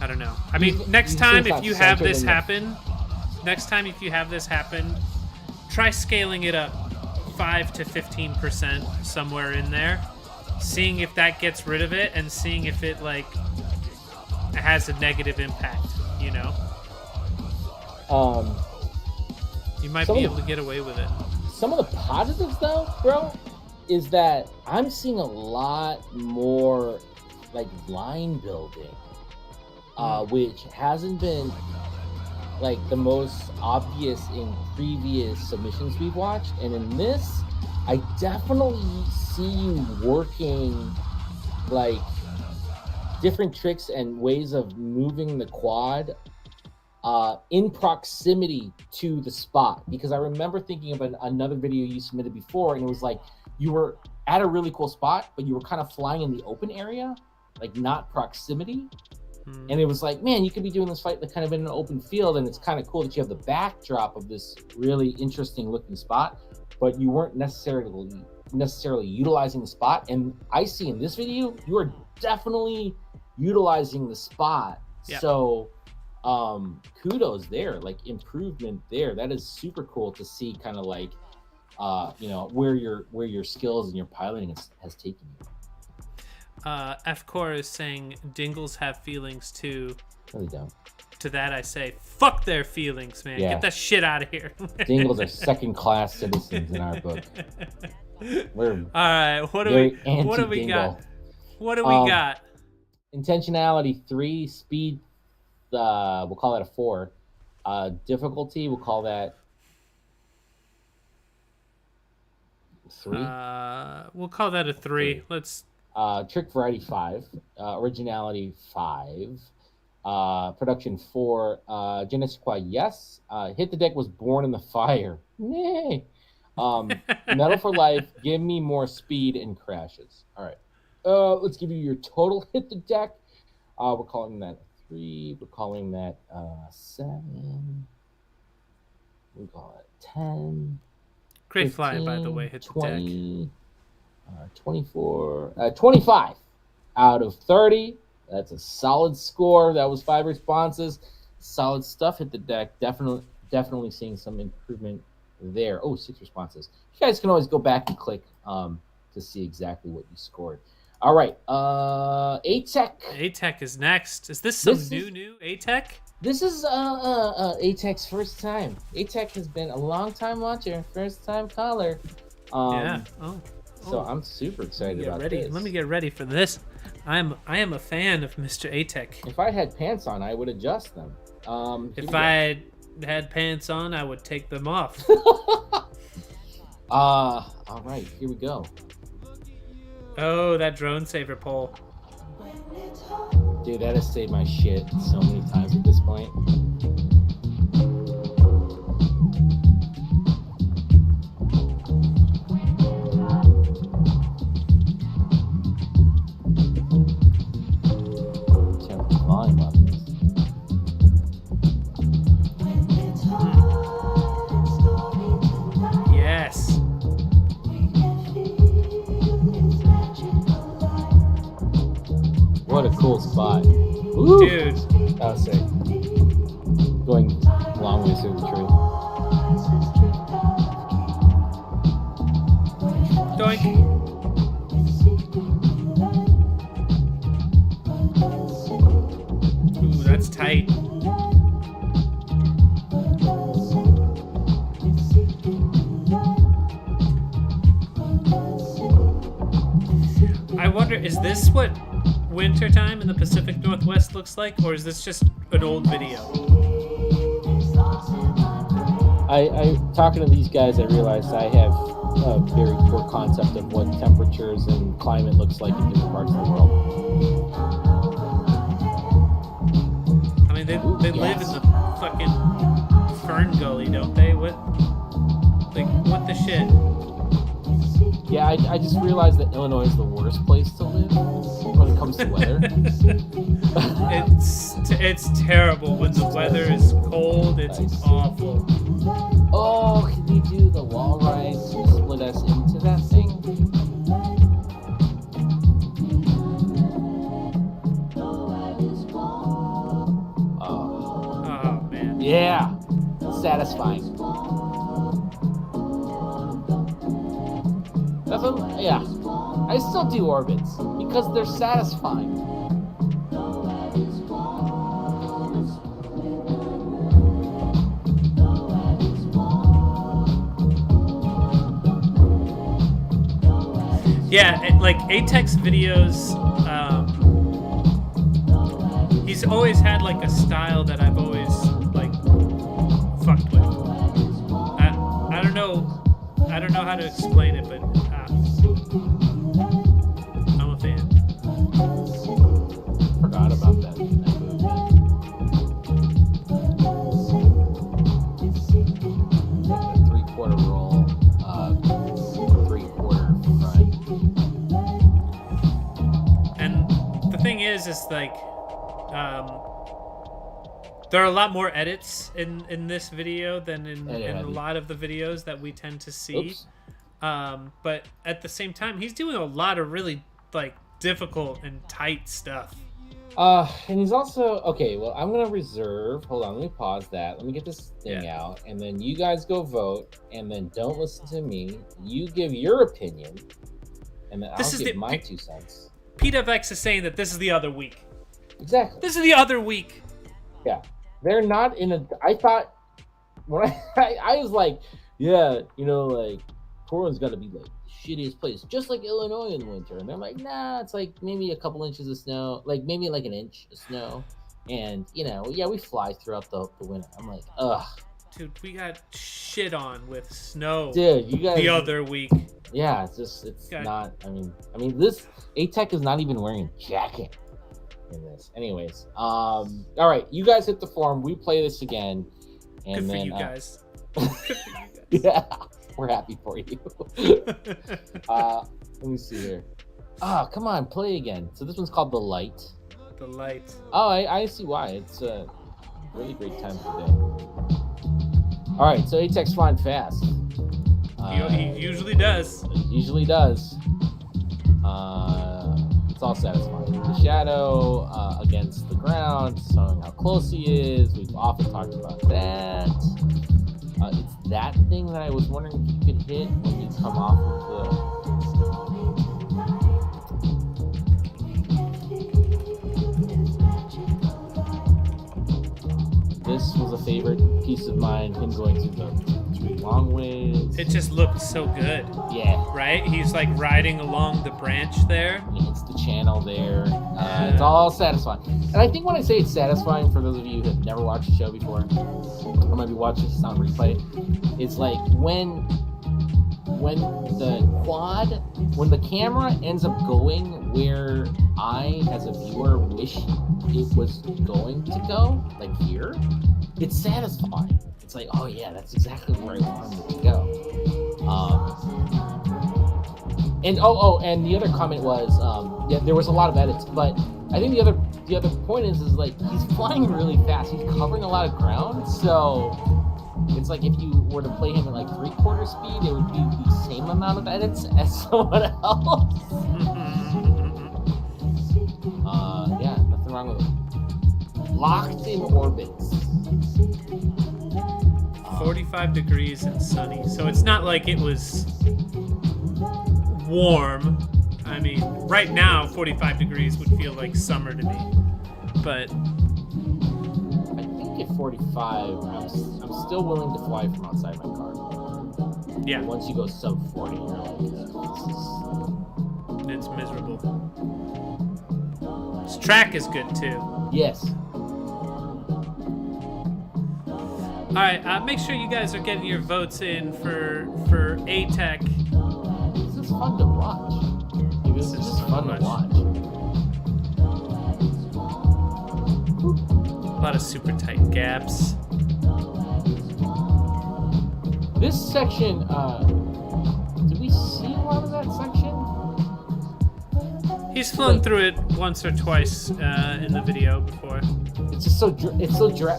I don't know. Next time if you have this happen, try scaling it up 5 to 15% somewhere in there, seeing if that gets rid of it and seeing if it has a negative impact, you know? You might be able to get away with it. Some of the positives though, bro, is that I'm seeing a lot more line building. Which hasn't been the most obvious in previous submissions we've watched, and in this, I definitely see you working different tricks and ways of moving the quad in proximity to the spot. Because I remember thinking of another video you submitted before, and it was you were at a really cool spot, but you were kind of flying in the open area, not proximity. And it was man, you could be doing this fight kind of in an open field, and it's kind of cool that you have the backdrop of this really interesting looking spot, but you weren't necessarily utilizing the spot. And I see in this video, you are definitely utilizing the spot. Yep. So kudos there, improvement there. That is super cool to see kind of where your skills and your piloting has taken you. F-Core is saying dingles have feelings too. No, they don't. To that I say, fuck their feelings, man. Yeah. Get that shit out of here. Dingles are second-class citizens in our book. We're all right. What do we got? What do we got? Intentionality 3, speed. We'll call that a 4. Difficulty, we'll call that 3. We'll call that a 3. Let's. Trick variety 5, originality 5, production 4, je ne sais quoi, yes. Hit the deck was born in the fire. Nay. Metal for life, give me more speed and crashes. All right. Let's give you your total hit the deck. We're calling that 3. We're calling that 7. We call it 10. Great 15, flying, by the way. Hit 20, the deck. 25 out of 30. That's a solid score. That was 5 responses. Solid stuff. Hit the deck. Definitely seeing some improvement there. 6 responses. You guys can always go back and click to see exactly what you scored. All right. A-Tech. A-Tech is next. Is this new A-Tech? This is A-Tech's first time. A-Tech has been a long time watcher, first time caller. Yeah. So I'm super excited about this. Let me get ready for this. I am a fan of Mr. A-Tech. If I had pants on, I would adjust them. If I had pants on, I would take them off. All right, here we go. Oh, that drone saver pole. Dude, that has saved my shit so many times at this point. Yes. What a cool spot. Woo! Dude. That was sick. Going long ways through the tree. Doink. Ooh, that's tight. I wonder, is this what wintertime in the Pacific Northwest looks like, or is this just an old video? I talking to these guys, I realized I have a very poor concept of what temperatures and climate looks like in different parts of the world. I mean, they live in the fucking Fern Gully, don't they? What the shit? Yeah, I just realized that Illinois is the worst place to live when it comes to weather. It's terrible when the weather is cold. It's awful. Oh, can you do the wall ride to split us into that thing? Oh man. Yeah, satisfying. Yeah, I still do orbits because they're satisfying. Yeah, like Atex videos, he's always had like a style that I've always like fucked with. I don't know how to explain it, but I'm a fan. Forgot about that movement. The 3/4 roll, 3/4 front. And the thing is like, there are a lot more edits in this video than in a lot of the videos that we tend to see. Oops. But at the same time, he's doing a lot of really like difficult and tight stuff. And he's also okay. Well, I'm gonna reserve. Hold on, let me pause that. Let me get this thing out, and then you guys go vote, and then don't listen to me. You give your opinion, and then I'll give my 2 cents. PWX is saying that this is the other week. Exactly. This is the other week. Yeah, they're not in a. I thought when I was like, yeah, you know, like Portland's got to be like the shittiest place, just like Illinois in winter. And they're like, nah, it's like maybe a couple inches of snow, like maybe like an inch of snow, and you know, yeah, we fly throughout the winter. I'm like, ugh, dude, we got shit on with snow. Dude, you guys. The other week. Yeah, it's not. I mean, this ATEC is not even wearing a jacket in this. Anyways, all right, you guys hit the forum. We play this again, and Good for then you guys. yeah, we're happy for you. Let me see here. Come on, play again. So this one's called The Light. The Light. Oh, I see why. It's a really great time of the day. All right, so ATEC's flying fast. He usually does. It usually does. It's all satisfying. The shadow against the ground, showing how close he is. We've often talked about that. It's that thing that I was wondering if you could hit when you come off of the... This was a favorite piece of mine, him going through the long ways. It just looked so good. Yeah. Right? He's like riding along the branch there. He hits the channel there. It's all satisfying. And I think when I say it's satisfying, for those of you who have never watched the show before, or maybe watched this on replay, it's like when the camera ends up going where I, as a viewer, wish it was going to go, like here, it's satisfying. It's like, oh yeah, that's exactly where I wanted it to go. And the other comment was, yeah, there was a lot of edits, but I think the other point is like he's flying really fast. He's covering a lot of ground, so it's like if you were to play him at like 3/4 speed, it would be the same amount of edits as someone else. Yeah, nothing wrong with it. Locked in orbits. 45 degrees and sunny. So it's not like it was warm. I mean, right now, 45 degrees would feel like summer to me. But I think at 45, I'm still willing to fly from outside my car. yeah, But once you go sub 40, you're like, it's miserable. This track is good too. Yes. All right, make sure you guys are getting your votes in for A-Tech. This is fun to watch. Like, this is just fun to watch. A lot of super tight gaps. This section, did we see a lot of that section? He's flown through it once or twice in the video before. It's just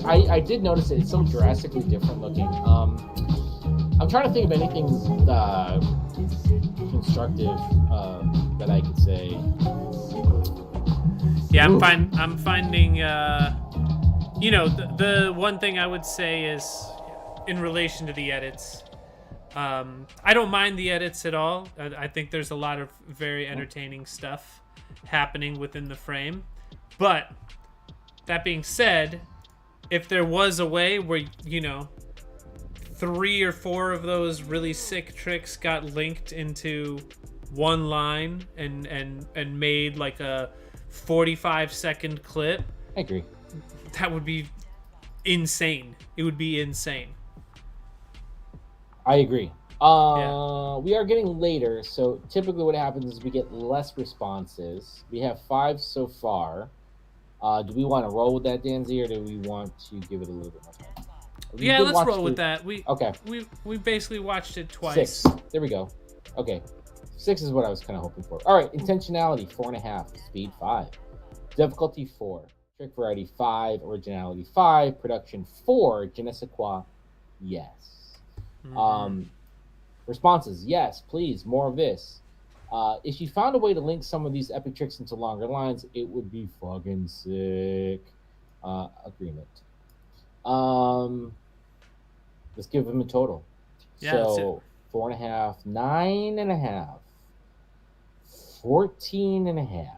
I did notice it. It's so drastically different looking. I'm trying to think of anything constructive that I could say. Yeah, I'm finding. The one thing I would say is, in relation to the edits, I don't mind the edits at all. I think there's a lot of very entertaining stuff happening within the frame. But that being said, if there was a way where 3 or 4 of those really sick tricks got linked into one line and made like a 45-second clip, I agree. that would be insane. It would be insane. I agree. Yeah. We are getting later, so typically what happens is we get less responses. We have 5 so far. Do we want to roll with that, Danzy, or do we want to give it a little bit more time? Yeah, let's roll with that. We basically watched it twice. 6. There we go. Okay. 6 is what I was kind of hoping for. All right. Intentionality, 4.5. Speed, 5. Difficulty, 4. Trick variety, 5. Originality, 5. Production, 4. Je ne sais quoi, yes. Responses, yes, please, more of this. If you found a way to link some of these epic tricks into longer lines, it would be fucking sick. Agreement. Let's give them a total. Yeah, so 4.5, 9.5, 14.5,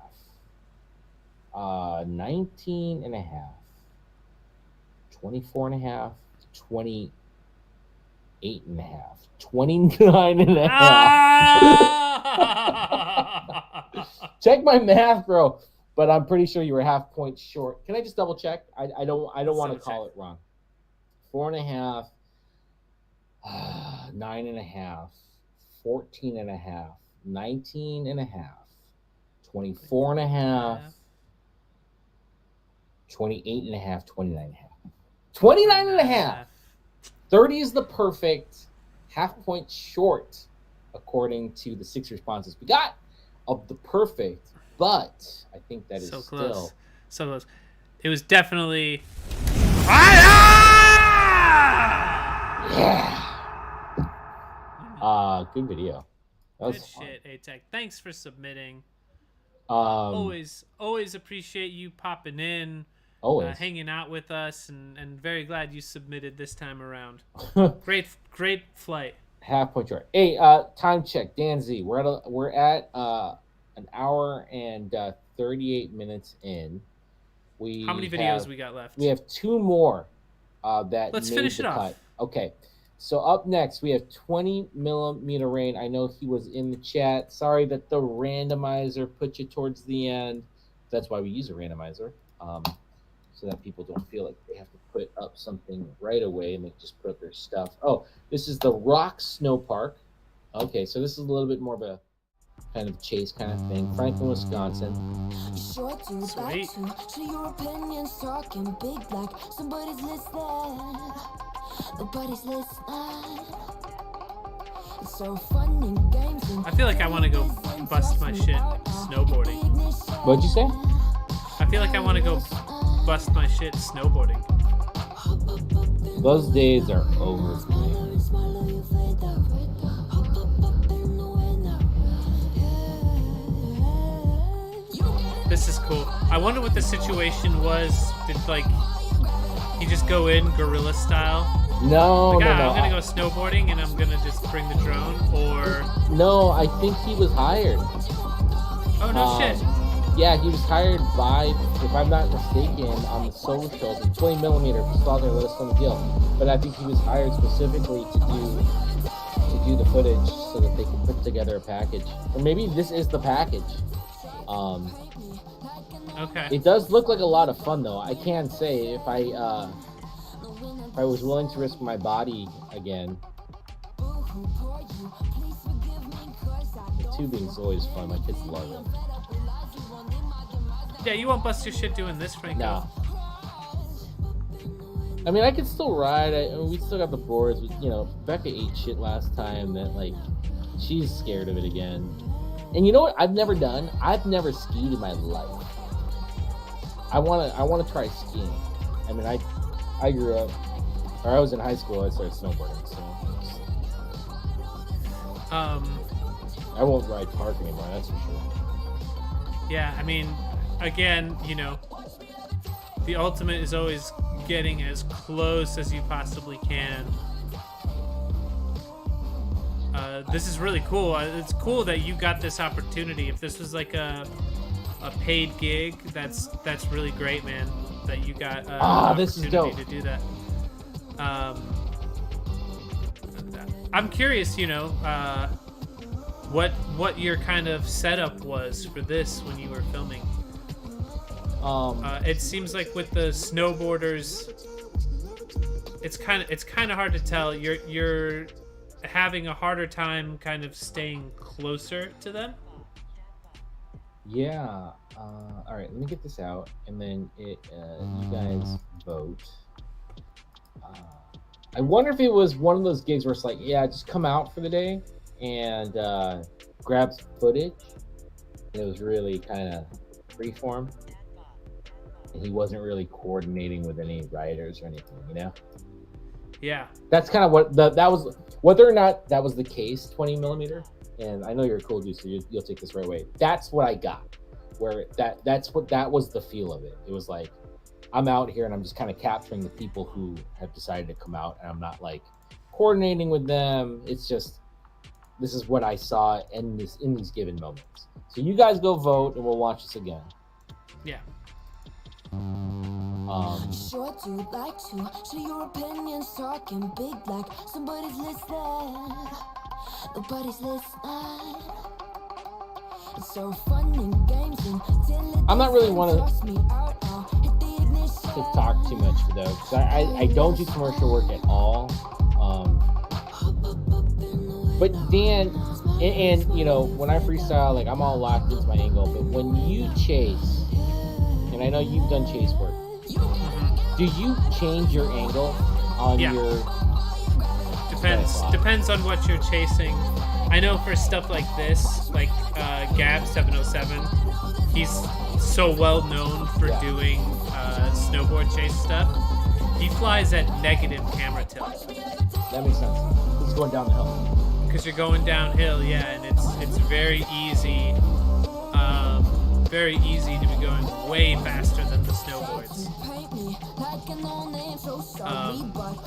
19.5, 24.5, 28.5, 29.5. Check my math, bro. But I'm pretty sure you were half point short. Can I just double check? I don't want to call it wrong. 4.5, 9.5, 14.5, 19.5, 24.5, 28.5, 29.5. 29.5. 30 is the perfect half point short, according to the 6 responses we got of the perfect. But I think that is so close. still So close. It was definitely. Yeah. Good video. That was Good fun. shit, A-Tech. Thanks for submitting. Always. Always appreciate you popping in, hanging out with us, and very glad you submitted this time around. Great flight. Half point short. Hey, time check. Dan Z. We're at an hour and 38 minutes in. How many videos we got left? We have 2 more that Let's made finish the it cut. off. Okay. So up next, we have 20mm rain. I know he was in the chat. Sorry that the randomizer put you towards the end. That's why we use a randomizer, so that people don't feel like they have to put up something right away and they just put up their stuff. Oh, this is the Rock Snow Park. Okay, so this is a little bit more of a kind of chase kind of thing. Franklin, Wisconsin. Sweet. Your opinions talking big like somebody's listening. Nobody's listening. It's so fun in games. I feel like I want to go bust my shit snowboarding. What'd you say? I feel like I want to go bust my shit snowboarding. Those days are over for me. This is cool. I wonder what the situation was. Did he just go in guerrilla style? No, no. I'm gonna go snowboarding and I'm gonna just bring the drone, or no, I think he was hired. oh no shit. Yeah, he was hired by, if I'm not mistaken, on the socials. 20mm. If you saw there, let us know the deal. But I think he was hired specifically to do the footage so that they could put together a package. Or maybe this is the package. Okay. It does look like a lot of fun, though. I can say if I was willing to risk my body again, tubing's always fun. My kids love it. Yeah, you won't bust your shit doing this, Franco. No. I mean, I can still ride. We still got the boards. You know, Becca ate shit last time. That like, she's scared of it again. And you know what? I've never skied in my life. I wanna try skiing. I mean, I grew up, or I was in high school. I started snowboarding. So. I won't ride park anymore. That's for sure. Yeah, I mean, again, you know, the ultimate is always getting as close as you possibly can. This is really cool. It's cool that you got this opportunity. If this was like a paid gig, that's really great, man. That you got an this is opportunity dope. to do that. I'm curious, you know, what your kind of setup was for this when you were filming. It seems like with the snowboarders, it's kind of hard to tell. You're having a harder time kind of staying closer to them. Yeah. All right. Let me get this out, and then you guys vote. I wonder if it was one of those gigs where it's like, yeah, just come out for the day and grab some footage. It was really kind of freeform, and he wasn't really coordinating with any writers or anything, you know. Yeah. That's kind of what that was. Whether or not that was the case, 20 millimeter. And I know you're a cool dude, so you'll take this right away. That's what I got. Where that was the feel of it. It was like, I'm out here and I'm just kind of capturing the people who have decided to come out, and I'm not like coordinating with them. It's just, this is what I saw in these given moments. So you guys go vote, and we'll watch this again. Yeah. Sure do like to share your opinions, talking big like somebody's listening. Nobody's listening. It's so fun and games until I'm not really want toss me out. I'll hit the ignition. to talk too much for those, because I don't do commercial work at all. But Dan, and you know, when I freestyle, like I'm all locked into my angle. But when you chase, and I know you've done chase work, do you change your angle on Yeah. your? Depends on what you're chasing. I know for stuff like this, like Gab 707, he's so well known for doing snowboard chase stuff. He flies at negative camera tilt That makes sense. It's going down the hill. because you're going downhill, yeah, and it's very easy to be going way faster than the snowboards.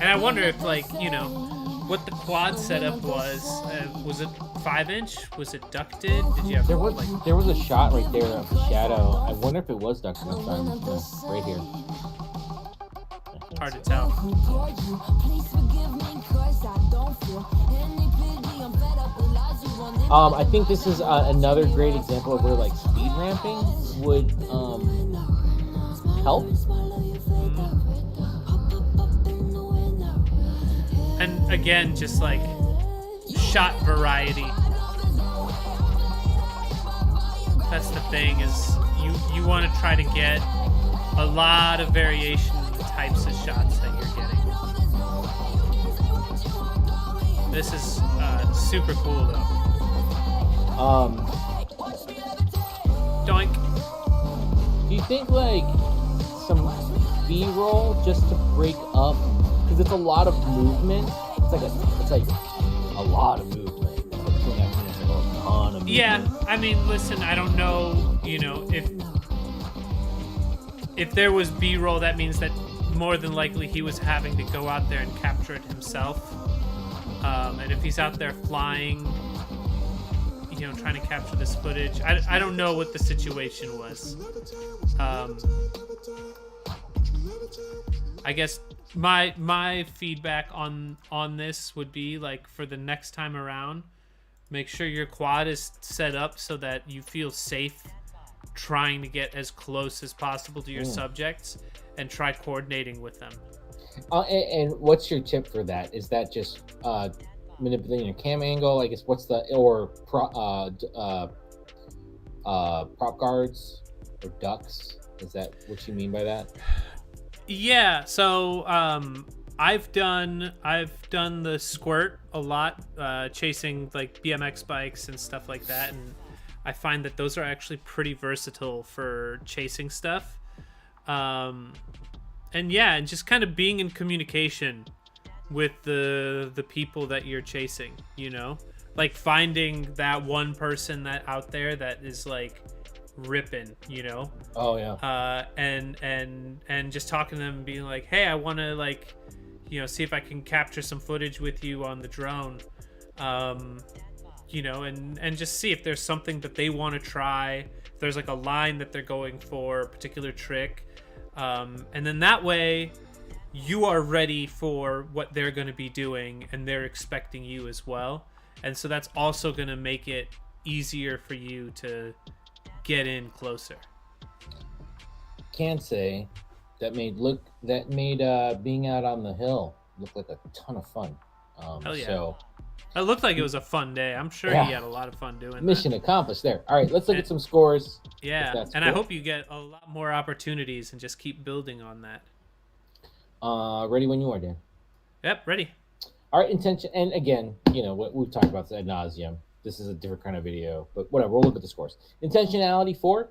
And I wonder if, like, you know, what the quad setup was. Was it 5-inch? Was it ducted? Did you have There was a shot right there of the shadow. I wonder if it was ducted. I'm sorry, right here. hard to tell? I think this is another great example of where like speed ramping would help. And again, just like shot variety. That's the thing, is you want to try to get a lot of variation in the types of shots that you're getting. This is super cool though. Doink. Do you think like some B-roll just to break up, because it's a lot of movement? It's like a lot of movement. Like 2.5 minutes, like a ton of movement. Yeah, I mean, listen, I don't know, you know, if there was B-roll, that means that more than likely he was having to go out there and capture it himself. And if he's out there flying, you know, trying to capture this footage, I don't know what the situation was. I guess my feedback on this would be, like, for the next time around, make sure your quad is set up so that you feel safe trying to get as close as possible to your subjects and try coordinating with them. And what's your tip for that? Is that just manipulating your cam angle? I guess what's the prop guards or ducks? Is that what you mean by that? Yeah. So I've done the squirt a lot, chasing like BMX bikes and stuff like that, and I find that those are actually pretty versatile for chasing stuff. And yeah, and just kind of being in communication with the people that you're chasing, you know, like finding that one person that out there that is like ripping, you know. Oh yeah. And just talking to them and being like, hey, I want to like, you know, see if I can capture some footage with you on the drone, you know, and just see if there's something that they want to try, if there's like a line that they're going for, a particular trick. And then that way you are ready for what they're going to be doing and they're expecting you as well. And so that's also going to make it easier for you to get in closer. Can say that made being out on the hill look like a ton of fun. Hell yeah. So It looked like it was a fun day. I'm sure he had a lot of fun doing mission that. accomplished there. All right, let's look at some scores. Yeah, and cool. I hope you get a lot more opportunities and just keep building on that. Ready when you are, Dan. Yep, ready. All right, intention, and again, you know, what we've talked about ad nauseum. This is a different kind of video, but whatever, we'll look at the scores. Intentionality 4.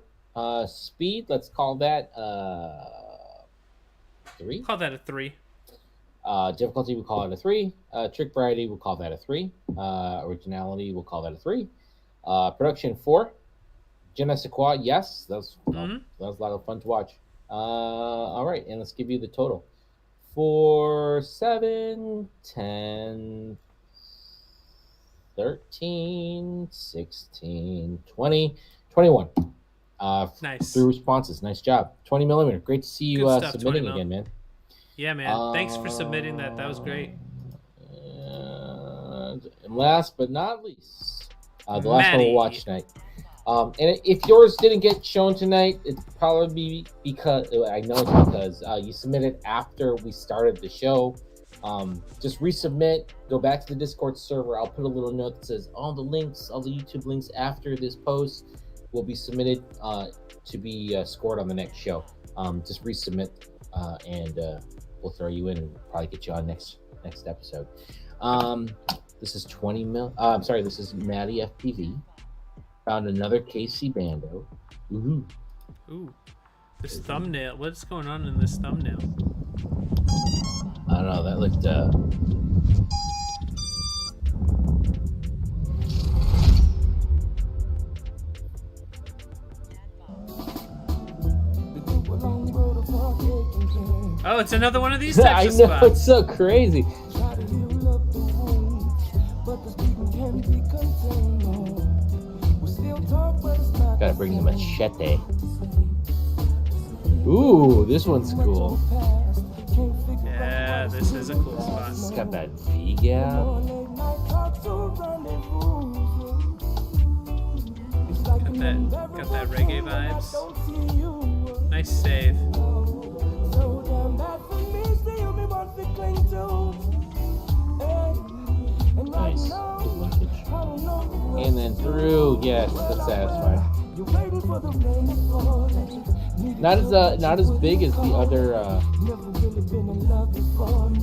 Speed, let's call that 3. Call that a 3. Difficulty, we'll call it a 3. Trick variety, we'll call that a 3. Originality, we'll call that a 3. Production 4. Je ne sais quoi, yes, that was a lot of fun to watch. All right, and let's give you the total. 4, 7, 10, 13, 16, 20, 21. Nice. 3 responses. Nice job. 20 millimeter. Great to see you submitting again, man. Yeah, man. Thanks for submitting that. That was great. And last but not least, the last one we'll watch tonight. And if yours didn't get shown tonight, it's probably because I know it's because you submitted after we started the show. Just resubmit, go back to the Discord server. I'll put a little note that says all the links, all the YouTube links after this post will be submitted to be scored on the next show. Just resubmit and we'll throw you in and probably get you on next episode. This is 20 mil. I'm sorry, this is Maddie FPV. Found another KC Bando. Ooh. This thumbnail. What's going on in this thumbnail? I don't know. That looked. Oh, it's another one of these types of spots. I know, it's so crazy. Gotta bring the machete. Ooh, this one's cool. Yeah, this is a cool spot. It's got that V gap. Got that reggae vibes. Nice save. Nice. Good linkage. And then through, yes, that's satisfying. Not as big as the other.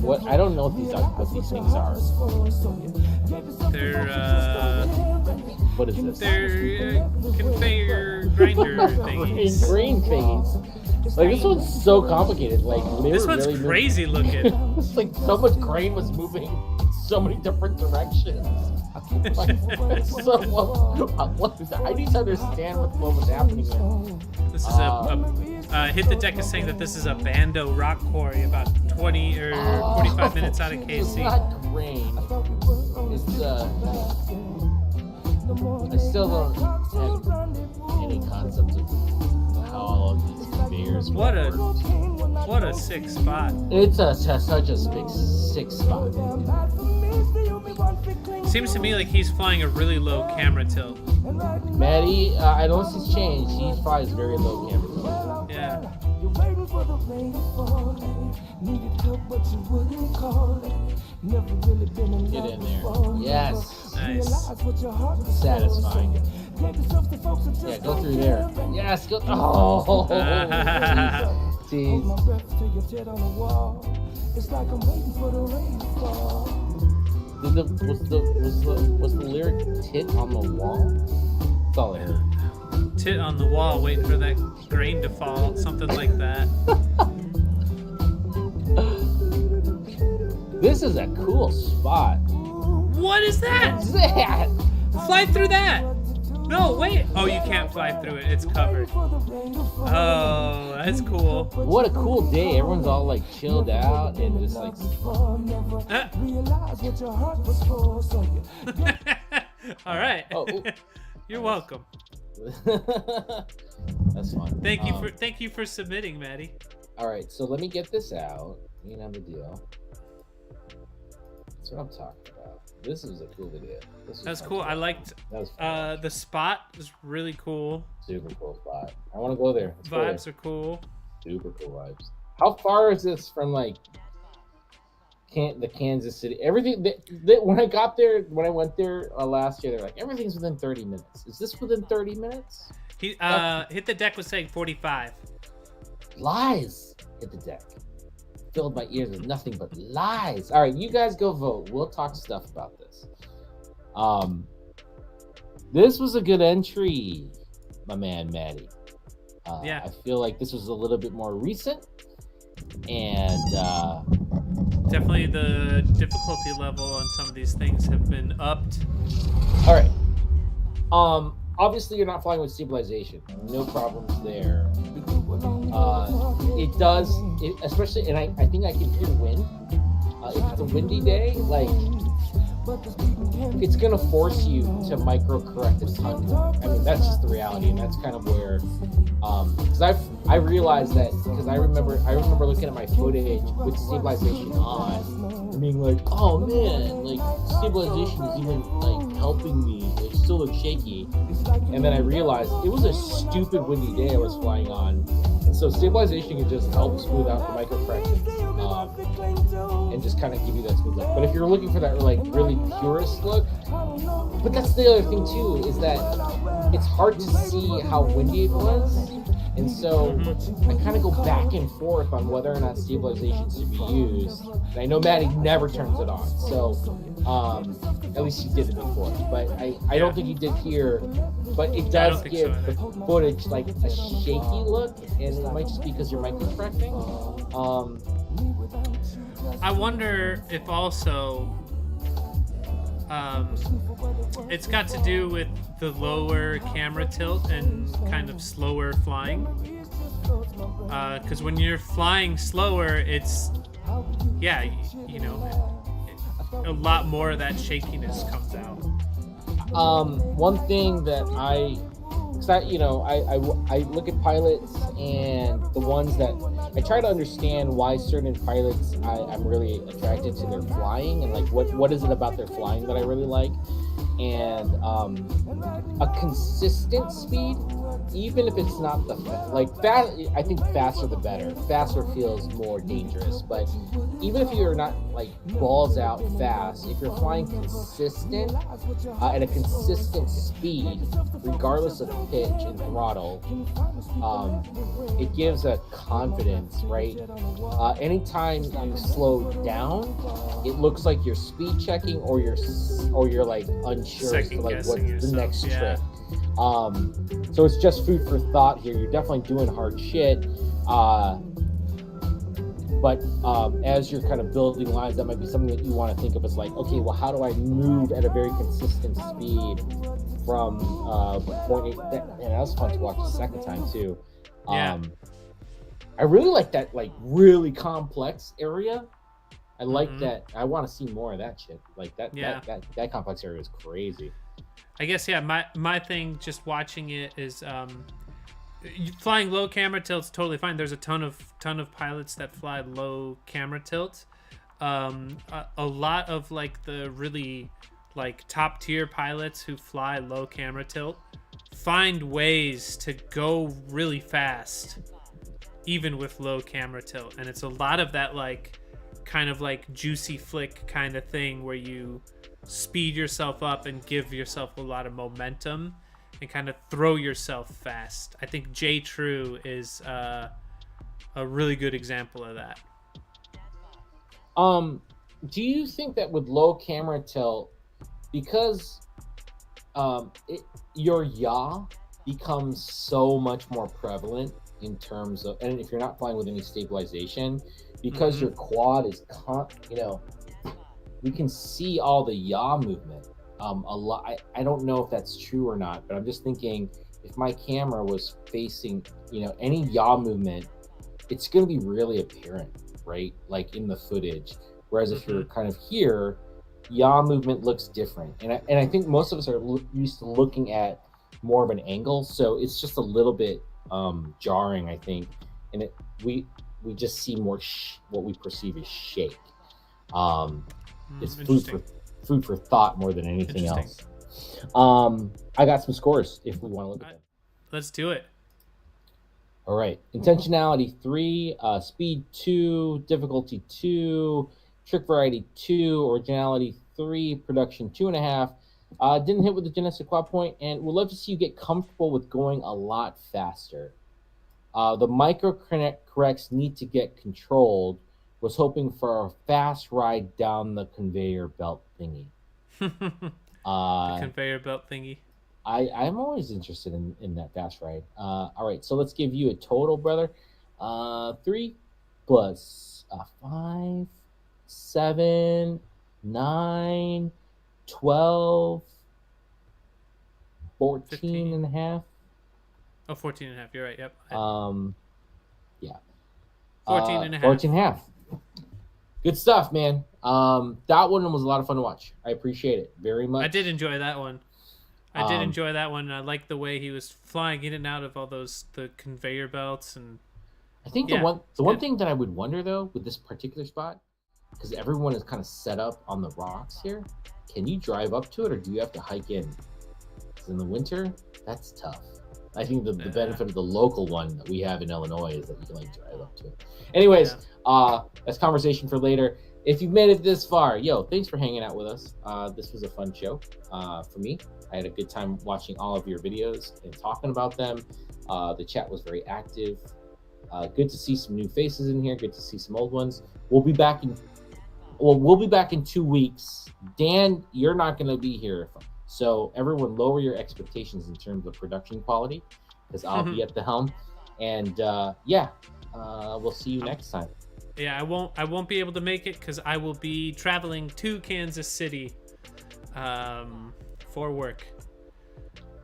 What I don't know what these things are. They're what is this? They're conveyor grinder thingies. Grain thingies. Like this one's so complicated. Like this one's really crazy looking. It's like so much grain was moving so many different directions. Like, so I need to understand what was happening here. This is Hit the Deck is saying that this is a Bando rock quarry about 20 or 45 minutes out of KC. It's not grain. It's I still don't have any concept of how all of these conveyors work. What a sick spot. It's such a sick spot. Seems to me like he's flying a really low camera tilt. Maddie, unless he's changed, he flies very low camera tilt. Yeah. Get in there. Yes. Nice. Satisfying. Yeah, go through there. Yes, go. Oh. Jeez. Was the lyric "tit on the wall"? That's all I heard. Tit on the wall, waiting for that grain to fall, something like that. This is a cool spot. What is that? What's that? Fly through that! No, wait. Oh, you can't fly through it. It's covered. Oh, that's cool. What a cool day. Everyone's all like chilled out and just like. All right. Oh, You're welcome. That's fun. Thank you for submitting, Maddie. All right, so let me get this out. You know the deal. That's what I'm talking about. This is a cool video. That's cool. I liked that was the spot was really cool. super cool spot. I want to go there. Let's go there. Vibes are cool. Super cool vibes. How far is this from like the Kansas City? Everything when I got there, when I went there last year, they're like everything's within 30 minutes. Is this within 30 minutes? He hit the deck was saying 45. Lies. Hit the deck. Filled my ears with nothing but lies. All right, you guys go vote. We'll talk stuff about this. This was a good entry, my man Maddie. Yeah. I feel like this was a little bit more recent, and Definitely the difficulty level on some of these things have been upped. all right. Obviously you're not flying with stabilization. No problems there. It does, especially, and I think I can hear wind. If it's a windy day, like, it's gonna force you to micro correct a ton more. I mean, that's just the reality, and that's kind of where, because I realized that, because I remember looking at my footage with stabilization on, and being like, oh man, like stabilization is even like helping me. It still looks shaky, and then I realized it was a stupid windy day I was flying on, and so stabilization can just help smooth out the micro corrections. And just kind of give you that smooth look. But if you're looking for that like really purist look, but that's the other thing too, is that it's hard to see how windy it was, and so I kind of go back and forth on whether or not stabilization should be used. And I know Maddie never turns it on, so at least he did it before. But I don't think he did here. But it does give the footage like a shaky look, and it might just be because you're micro correcting. I wonder if also it's got to do with the lower camera tilt and kind of slower flying. Because when you're flying slower, it's, yeah, you know, a lot more of that shakiness comes out. One thing that I look at pilots, and the ones that I try to understand why certain pilots I'm really attracted to their flying, and like what is it about their flying that I really like, and a consistent speed, even if it's not the fast. I think faster the better. Faster feels more dangerous, but even if you're not like balls out fast, if you're flying consistent at a consistent speed, regardless of pitch and throttle, it gives a confidence, right? Anytime you slow down, it looks like you're speed checking, or you're like unsure as to like what's the next trip. So it's just food for thought here. You're definitely doing hard shit. But as you're kind of building lines, that might be something that you want to think of as like, okay, well, how do I move at a very consistent speed from point A? And that was fun to watch the second time too. I really like that, like really complex area. I like that. I want to see more of that shit. Like that. Yeah. That complex area is crazy. I guess, yeah, my thing just watching it is flying low camera tilt's totally fine. There's a ton of pilots that fly low camera tilt. A lot of like the really like top tier pilots who fly low camera tilt find ways to go really fast even with low camera tilt. And it's a lot of that like kind of like juicy flick kind of thing where you speed yourself up and give yourself a lot of momentum and kind of throw yourself fast. I think J True is a really good example of that. Do you think that with low camera tilt, because your yaw becomes so much more prevalent in terms of, and if you're not flying with any stabilization, because your quad is we can see all the yaw movement a lot. I don't know if that's true or not, but I'm just thinking if my camera was facing any yaw movement, it's going to be really apparent, right? Like in the footage. Whereas if you're kind of here, yaw movement looks different. And I think most of us are used to looking at more of an angle. So it's just a little bit jarring, I think. And we just see more what we perceive as shake. It's food for thought more than anything else. I got some scores if we want to look at them. Let's do it. All right. Intentionality 3, speed 2, difficulty 2, trick variety 2, originality 3, production 2.5. Didn't hit with the genetic quad point, and we'd love to see you get comfortable with going a lot faster. The micro corrects need to get controlled. Was hoping for a fast ride down the conveyor belt thingy. The conveyor belt thingy. I'm always interested in that fast ride. All right, so let's give you a total, brother. 3 plus 5, 7, 9, 12, 14 15. and a half. Oh, 14 and a half. You're right. Yep. Yeah. 14 and a half. 14 and a half. Good stuff, man. That one was a lot of fun to watch. I appreciate it very much. I did enjoy that one. I liked the way he was flying in and out of all the conveyor belts, and I think the one thing that I would wonder though with this particular spot, because everyone is kind of set up on the rocks here, can you drive up to it or do you have to hike in? Because in the winter, that's tough. I think the benefit of the local one that we have in Illinois is that you can like drive up to it. Anyways, that's conversation for later. If you've made it this far, thanks for hanging out with us. This was a fun show for me. I had a good time watching all of your videos and talking about them. The chat was very active. Good to see some new faces in here. Good to see some old ones. We'll be back in 2 weeks. Dan, you're not going to be here. So everyone lower your expectations in terms of production quality because I'll be at the helm. And we'll see you next time. Yeah, I won't be able to make it because I will be traveling to Kansas City for work.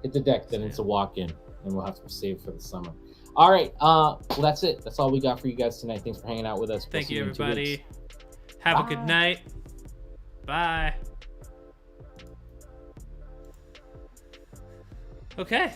Hit the deck, then it's a walk-in, and we'll have to save for the summer. All right, well, that's it. That's all we got for you guys tonight. Thanks for hanging out with us. Thank you, everybody. Have a good night. Bye. Okay.